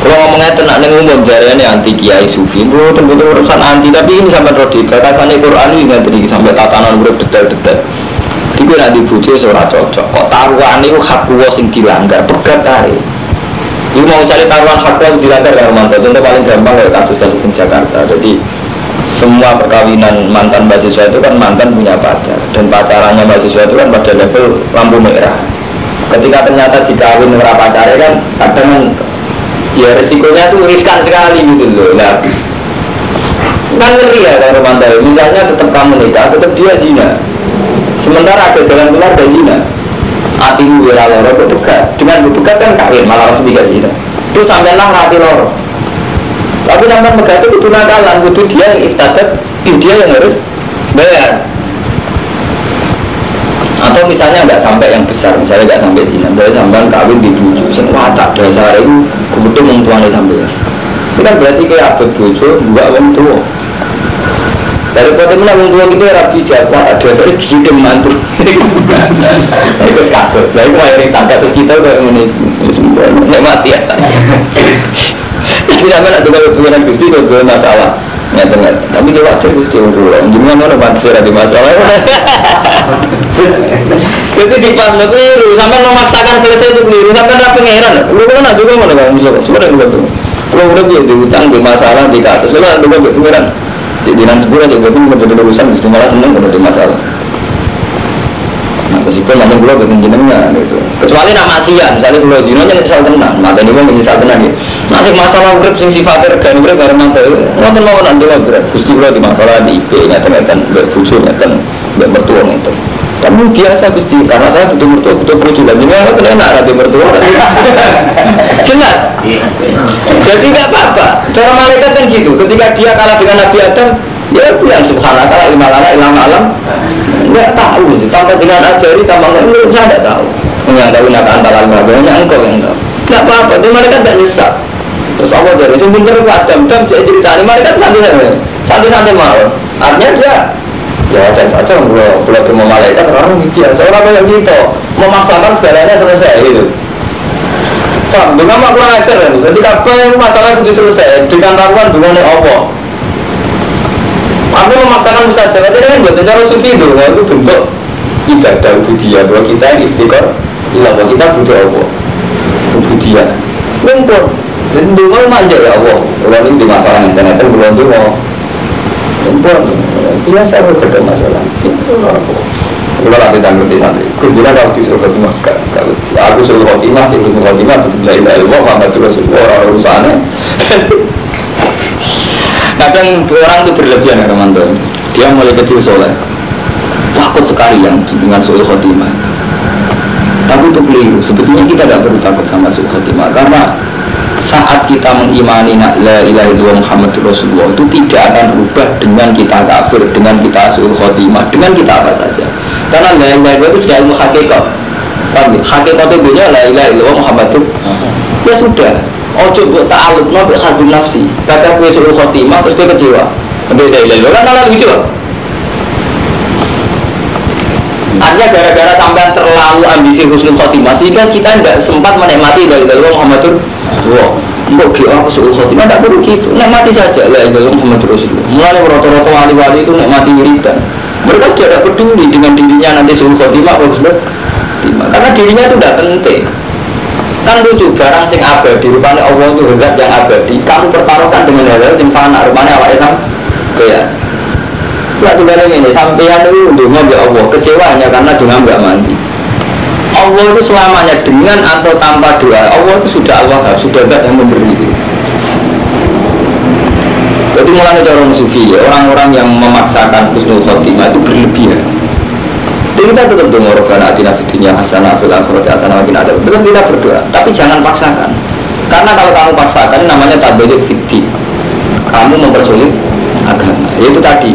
Kalau ngomongnya tenang ning umum jarane anti kiai sufi, itu betul urusan anti, tapi ini sampai rodi bakasane Quran ini ngerti sampai tatanan urip detail-detail. Iku nek dibujuk ora cocok. Kok taruhan niku hak kuwo sing dilanggar, pegat ae. Ini mau cari taruhan hak yang dilanggar ya Romanto. Contoh paling gampang kayak kasus-kasus di Jakarta. Jadi semua perkawinan mantan mahasiswa itu kan mantan punya pacar, dan pacarannya mahasiswa itu kan pada level lampu merah. Ketika ternyata dikawin dengan pacarnya kan kadang ya resikonya tuh riskan sekali gitu loh. Nah, kan ngeri ya kan Romanto. Misalnya tetap kamu nikah, tetap dia zina. Sementara ada jalan keluar dari zina. Hatimu wira loro berdekat. Dengan berdekat kan kawin malah resmi gak zina. Itu sampailah hati loro. Tapi sampai megah itu nakalan, itu dia yang iftadat, dia yang harus bayar. Atau misalnya nggak sampai yang besar, misalnya nggak sampai zina, jadi sampai kawin di bujuk, semua tak dasar itu kebetulan mentuannya sampai. Itu kan berarti kayak abad bujuk, dua orang tua. Daripada menang tua kita rapi jawab, ada dasarnya gitu mantu. Itu kasus, baik mayoritas kasus kita kayak ini, nggak mati ya. Tidak ada hubungan Gusti kalau masalah Tapi dia wajar Gusti Allah. Jangan mana pantas ada masalah. Jadi di pas itu sampai memaksakan selesai itu keliru sampai ada pengeran. Lu kan ada juga mana kamu bisa sebenarnya betul. Kalau udah dia diutang di masalah di kasus, soalnya ada juga pengeran. Di dinas sebulan juga itu menjadi urusan mesti malah seneng kalau ada masalah. Nah, meskipun macam pulau betul jenengnya gitu. Kecuali nama maksiat, misalnya pulau zino nya nyesal tenang, maka ini pun menyesal tenang ya. Nasib masalah urip sing sifatnya regan urip karena itu, nonton mau nanti lah berat. Gusti pulau di masalah di IP ngeten berfungsi ngeten bermertua ngeten. Tapi biasa Gusti, karena saya butuh mertua butuh bojo dan ini aku kena ada mertua. Jelas. Jadi nggak apa-apa. Cara malaikat kan gitu. Ketika dia kalah dengan Nabi Adam, ya bilang subhanallah ilmu alam. Nggak tahu, tambah dengan ajari, tambah menurut saya tidak tahu. Yang tahu nak antara hanya engkau yang tahu. Nggak apa-apa, itu mereka tidak nyesat. Terus apa jadi? Sebenarnya Adam saya cerita ini mereka santai mau. Artinya dia, ya wajar saja kalau ke malaikat sekarang biasa. Orang yang gitu memaksakan segalanya selesai gitu. Pak, dengan mak kurang ajar kan? Jadi apa yang masalah itu selesai dengan taruhan dengan Allah. Aku memaksakan saja, jadi kan buat cara sufi itu, itu bentuk ibadah ubudiyah bahwa kita ikhtikar, bahwa kita butuh Allah, ubudiyah. Bentuk, jadi dulu manja ya Allah. Kalau ini di masalah internet belum dulu, bentuk. Biasa berbeda masalah. Kalau nanti tak ngerti santri, kemudian kalau disuruh khotimah, aku suruh khotimah, itu khotimah, betul-betul ilmu, maka terus orang urusannya. Kadang orang itu berlebihan ya teman-teman. Dia mulai kecil soleh, takut sekali yang dengan suul khotimah. Tapi itu keliru. Sebetulnya kita tidak perlu takut sama suul khotimah karena saat kita mengimani la ilaha illallah Muhammadur Rasulullah itu tidak akan berubah dengan kita kafir, dengan kita suul khotimah, dengan kita apa saja. Karena la ilaha illallah itu sudah ilmu hakikat. Hakikat itu punya la ilaha illallah Muhammadur. Ya sudah. Ojo buat ta'aluk nabi hadun nafsi. Kata gue suruh khotimah terus gue kecewa. Beda kan malah lucu. Artinya gara-gara sampai terlalu ambisi husnul khotimah sehingga kita tidak sempat menikmati la ilaha illallah Muhammadur Rasulullah. Mbok ki aku suruh khotimah tidak perlu gitu. Nikmati saja la ilaha illallah Muhammadur Rasulullah. Mulai rata-rata wali-wali itu nikmati wiridan. Mereka tidak peduli dengan dirinya nanti suruh khotimah atau husnul khotimah. Karena dirinya itu tidak penting. Kan lucu, barang sing abadi rupanya Allah itu zat yang abadi kamu pertaruhkan dengan hal-hal sing fana rupanya awake sampeyan. Lah tugasnya ini sampeyan itu ndonga ya Allah kecewa hanya karena doa enggak mandi. Allah itu selamanya dengan atau tanpa doa. Allah itu sudah Allah, sudah zat yang memberi itu. Jadi mulai orang sufi ya, orang-orang yang memaksakan husnul khotimah itu berlebihan. Jadi kita tetap dengar robbana atina fid dunya hasanah fil akhirati hasanah wa qina adzabannar. Tetap kita berdoa, tapi jangan paksakan. Karena kalau kamu paksakan namanya tabayyun fid. Kamu mempersulit agama. Yaitu tadi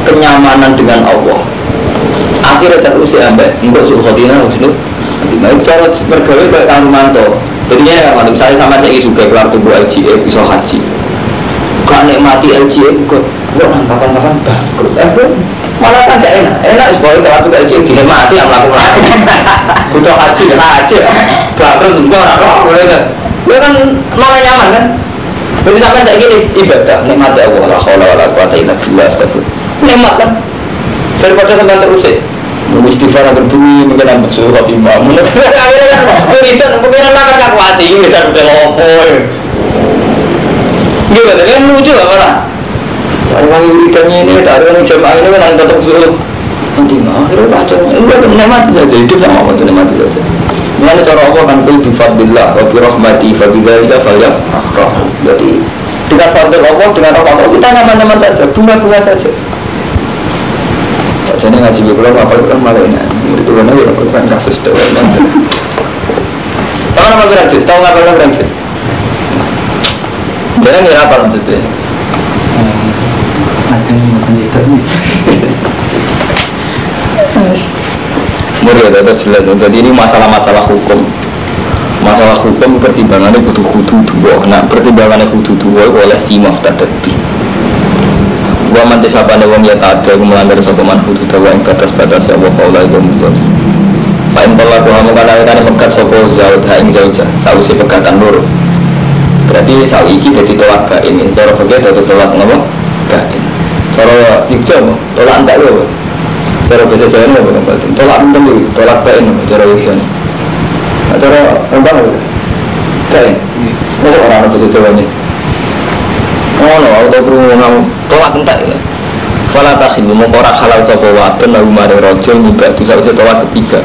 kenyamanan dengan Allah. Akhirnya terus ambek untuk suhotina husnul. Nah, cara bergawe kayak kamu manto. Jadi ini kan misalnya sama saya juga keluar tubuh LGA bisa haji. Kalau nikmati LGA kok kapan-kapan bangkrut. Malah kan gak enak sebagai kelas tuh LGA dinikmati yang melakukan butuh haji, bangkrut juga orang boleh kan? Dia kan malah nyaman kan? Jadi sampai kayak gini ibadah nikmati Allah la haula wala quwata illa billah astagfirullah. Nikmat kan? Daripada sampai terus istighfar agar bumi mungkin ambek suruh khotimah. Mungkin kan mungkin lah kan kuat iki wis udah opo. Gimana? Kan lucu apa? Orang wiridannya ini, dari orang jamaah ini kan tetap suruh khotimah. Akhirnya baca, enggak nikmati saja hidup sama apa nikmati saja. Mengenai cara Allah kan kul bifadlillah wa birahmati fa bidzalika falyafrah. Jadi dengan fadl Allah, dengan rahmat Allah kita nyaman-nyaman saja, bunga-bunga saja. Jadi ngaji bilang apa kan malah ini. Itu kan ya bukan kasus doang. Tahu nama Grancis? Tahu nggak nama Grancis? Jangan ngira apa maksudnya? Ada yang makan itu nih. Murid ada jelas. Jadi ini masalah-masalah hukum. Masalah hukum pertimbangannya butuh hudu dua. Nah pertimbangannya hudu dua oleh imam tadabbih. Wa man tisabana wong ya ta'adda melanggar sapa man hudu dua ing batas-batas ya wa qaula iku muzur. Fa in talaqu hamu kana mekat sapa zaud ha ing zauja sawise pegatan loro. Berarti saiki dadi tolak bain. Cara fikih dadi tolak napa? Bain. Cara Yogyakarta, tolak entek lho. Cara bahasa Jawa lho, tolak entek lho, tolak bain cara Yogyakarta. Cara Rembang lho. Bain. Masa orang bahasa Jawa ini. Oh no, auto kerumunan tolak entek ya. Fala takhilu mengkorak halal sapa wadon lalu mare raja nyibak dosa tolak ketiga.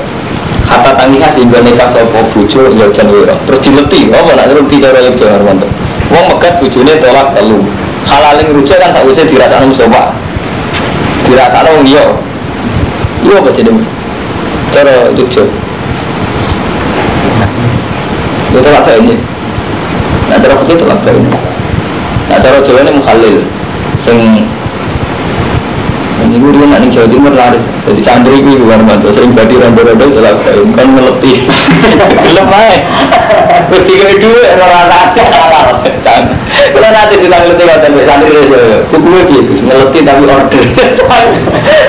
Hatta tangiha sehingga nikah sapa bojo ya jan wira. Terus dileti, apa nak terus cara Yogyakarta Armanto. Wong megat bojone tolak telu. Halaling rujuk kan sakwise dirasakno musofa. Dirasakno wong liya. Iya apa jenenge? Cara Jogja. Itu tolak ini. Nah, cara itu tolak ini. Nah, cara Jawa ini mukhalil. Sing ini gue dia nak Jawa Timur laris. Jadi santri gue juga Armanto sering badi rondo-rondo tolak ini. Kan ngeleti. Lemah. Bertiga dua rata-rata. Kalau nanti kita ngeleti kata santri hukumnya gitu. Ngeleti tapi order.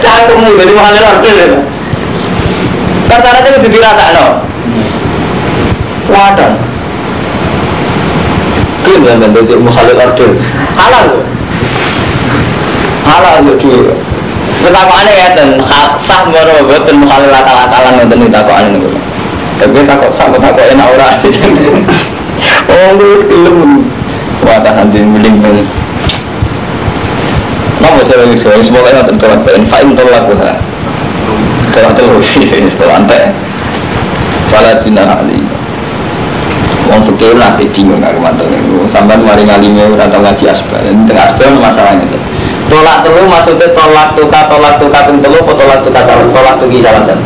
Canggung jadi mukhalil order. Rata-rata itu dirasakno. Wadah. Klaim yang bentuk mukhalil order. Halal. Halal itu. Pertanyaannya ya dan sah baru betul mukhalil latal-latalan nonton itu takuan itu. Tapi takut sama takut enak orang. Oh lu kelem. Wadah nanti miling. Mau cara itu semoga nonton tolak ben fa'in tolak bukan. Tolak terus setelah ante. Fala jinnah ali. Wong fikih nanti bingung karo mantu niku. Sampeyan mari ngalinya ora tau ngaji asbab. Tengah asbab masalah itu. Tolak telu maksudnya tolak tuka ping telu apa tolak tuka salah tolak tuki salah satu.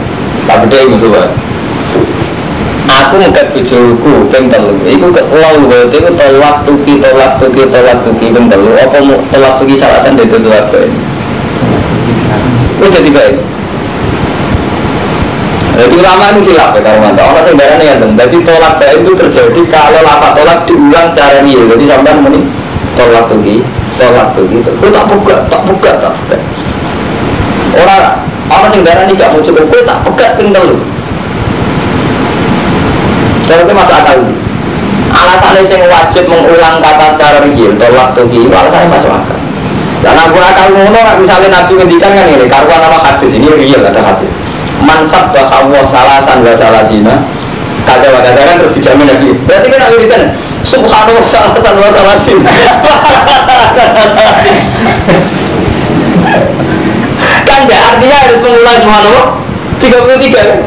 Tak beda iki coba. Aku ngekat bojoku ping telu. Iku lalu berarti iku tolak tuki ping telu apa tolak tuki salah satu itu tolak bae. Wis dadi bae. Jadi ulama ini silap ya kalau mantap. Orang sembarangan ya dong. Jadi tolak baik itu terjadi kalau lafaz tolak diulang secara real. Jadi sampai muni tolak tuh gitu. Kau tak buka. Orang sembarangan ini gak mau cukup. Kau tak buka tinggal lu. Cara itu masuk akal ini. Alasannya yang wajib mengulang kata secara real tolak tuh gitu. Alasannya masuk akal. Dan aku akal ngono. Misalnya Nabi ngendikan kan ini. Karuan nama hadis ini real ada hadis. Mansab bahwa salasan wa salasina kata-kata kan terus dijamin lagi. Berarti kan aku ditanya subhanallah salasan wa salasina. Kan enggak artinya harus mengulang subhanallah 33 kan.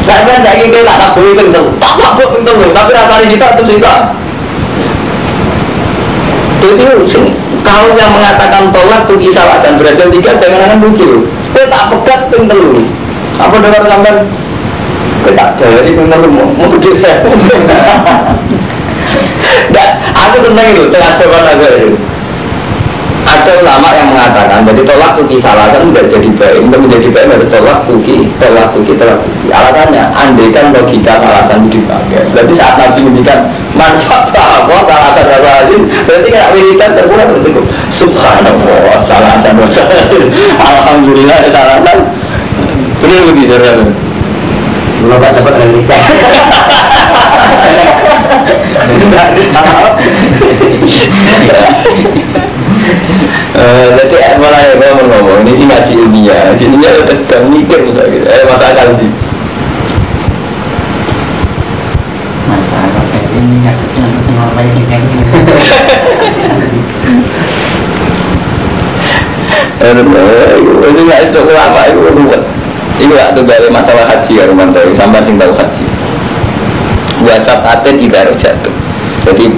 Saya kan saya ingin tak tabui pintu. Tak pintu tapi rasanya kita terus kita. Jadi kalau yang mengatakan tolak tuh kisah alasan berhasil 3 jangan mungkin. Kita tak pegat ping telu. Apa dengar sampean? Kita dari ping telu mau gede saya. Nah, aku senang itu tengah depan aja itu. Ada ulama yang mengatakan jadi tolak tuh kisah alasan tidak jadi baik. Untuk menjadi baik harus tolak tuh. Alasannya andaikan logika alasan dipakai. Berarti saat Nabi mendikan mansab apa alasan lazim. Berarti kan militan terserah cukup. Subhanallah alasan alhamdulillah alasan. Benar begitu kan? Belum tak cepat lagi. Jadi mulai ngomong ini ngaji ilmiah udah mikir misalnya masa akal sih masa akal saya ini nggak sesuatu sama apa yang saya ini ini nggak istilah ulama itu ruwet itu gak tuh dari masalah haji ya Romanto sampai sing tahu haji wasap aten idaro jatuh jadi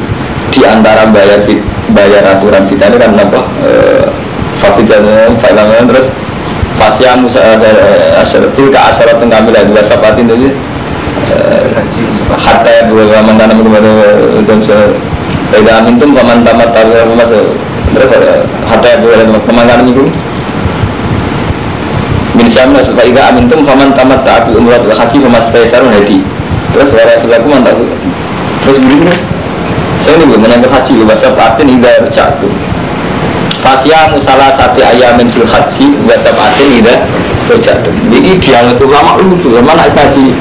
di antara bayar aturan kita ini kan apa fafidan fa'ilan terus fasya musa asyaratil ka asyarat tengkamil juga sapatin tadi hatta ya dua mantanam kepada tidak amintum paman tamat tahu masuk terus hatta ya dua pemandangan itu misalnya supaya tidak amintum paman tamat tahu umrat haji memasai sarung hadi terus orang itu mantap terus begini saya ini belum menyangkut haji bahasa patin hingga jatuh fasya musalah satu ayamin fil haji bahasa patin hingga jatuh jadi dialog ulama lucu mana haji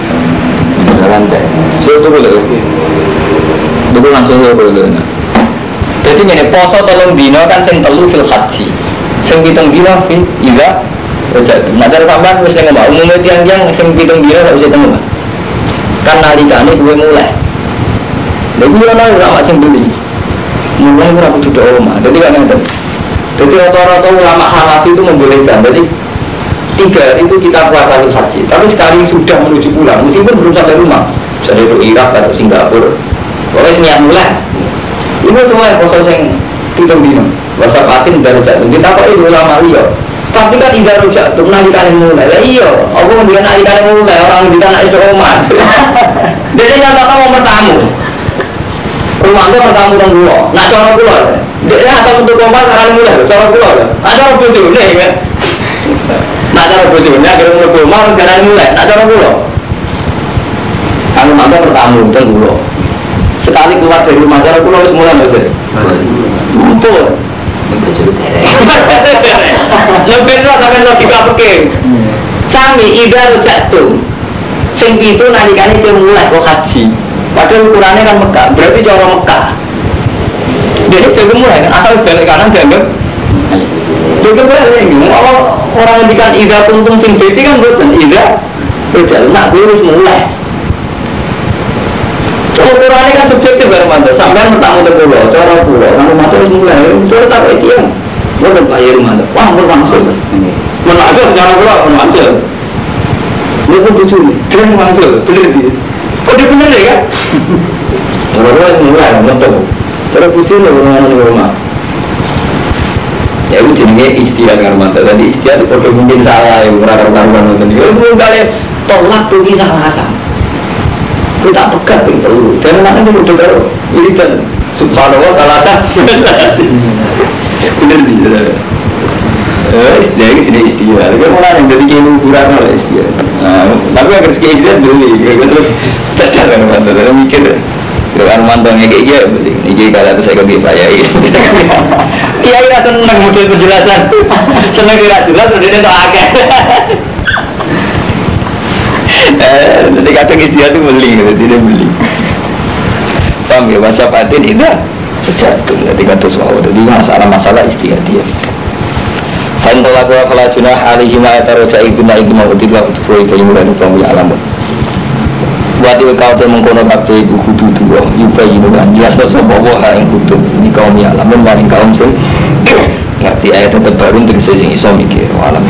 jalan teh saya tunggu dulu langsung boleh Jadi ini poso tolong dino kan sing telu fil haji, sing pitung dino fil ida. Nadar sampean wis ngomong umumnya tiang-tiang sing pitung dino gak bisa temu. Kan nalikane gue mulai. Lha kuwi ana ulama sing beli. Mulai ora kudu do omah. Dadi kan ngene. Jadi rata-rata ulama Hanafi itu membolehkan. Jadi 3 hari itu kita puasa haji. Tapi sekali sudah menuju pulang, meskipun belum sampai rumah, misalnya itu Irak atau Singapura, pokoknya niat mulai. Itu semua puasa yang hitung dino. Puasa patin baru jatuh. Kita kok itu ulama liya. Tapi kan tidak rujak tuh nalikan mulai. Lah iya, aku ngendikan nalikan mulai orang ngendikan nak itu omah. Jadi nyata mau bertamu. Rumah itu bertamu teng kula. Nak cara kula. Dia atau untuk omah karena mulai cara kula. Ada bojone kan. Nak cara bojone agar mlebu omah karena mulai. Nak cara kula. Kalau mantap bertamu teng kula. Sekali keluar dari rumah cara kula wis mulai mboten. Mumpul. Lebih itu sampai logika peking. Sami ida rujak tuh. Sing itu nalikane dia mulai kok haji. Padahal ukurannya kan Mekah, berarti cara Mekah. Jadi dia mulai kan asal balik kanan dianggap. Dia mulai ini. Orang ngendikan ida tuntung sing beti kan bukan ida rujak. Nak lurus mulai. Ukurannya kan subjektif bermanfaat. Sampai bertamu ke pulau, cara pulau, kamu masuk mulai, cara tak itu yang, boleh bayar mana? Wah, bermaksud, menasib cara pulau, menasib. Dia pun lucu, dia menasib, benar dia. Oh dia benar ya kan? Cara pulau mulai, mentok. Cara putih lah bermain di rumah. Ya itu jenisnya istilah dengan mantap. Tadi istilah itu mungkin salah, yang berarti-arti tadi. Itu kalian tolak tuh kisah alasan. Kita pegat itu, dan mana itu udah baru ini dan subhanallah salah satu bener bener istilah itu tidak istilah tapi malah yang jadi kayak ukuran oleh istilah tapi agar sekali istilah beli terus cacat kan mantan saya mikir kan mantannya kayak gini beli ini kalau itu saya kebih saya iya iya senang model penjelasan senang kira jelas udah itu agak jadi kadang istilah itu beli, tidak beli. Paham ya, masa patin itu jatuh, jadi kata semua. Jadi masalah istilah dia. Fantola kau falajuna alihi ma taroja ibuna ibuna utilah ututroi kayu dan kamu alam. Buat kau tu mengkono kafe ibu kudu dua, ibu ibu kan jelas bahasa bahwa hal yang kudu ini kaum alam, maring kaum sen. Ngerti ayat terbaru dari sisi iso mikir alam.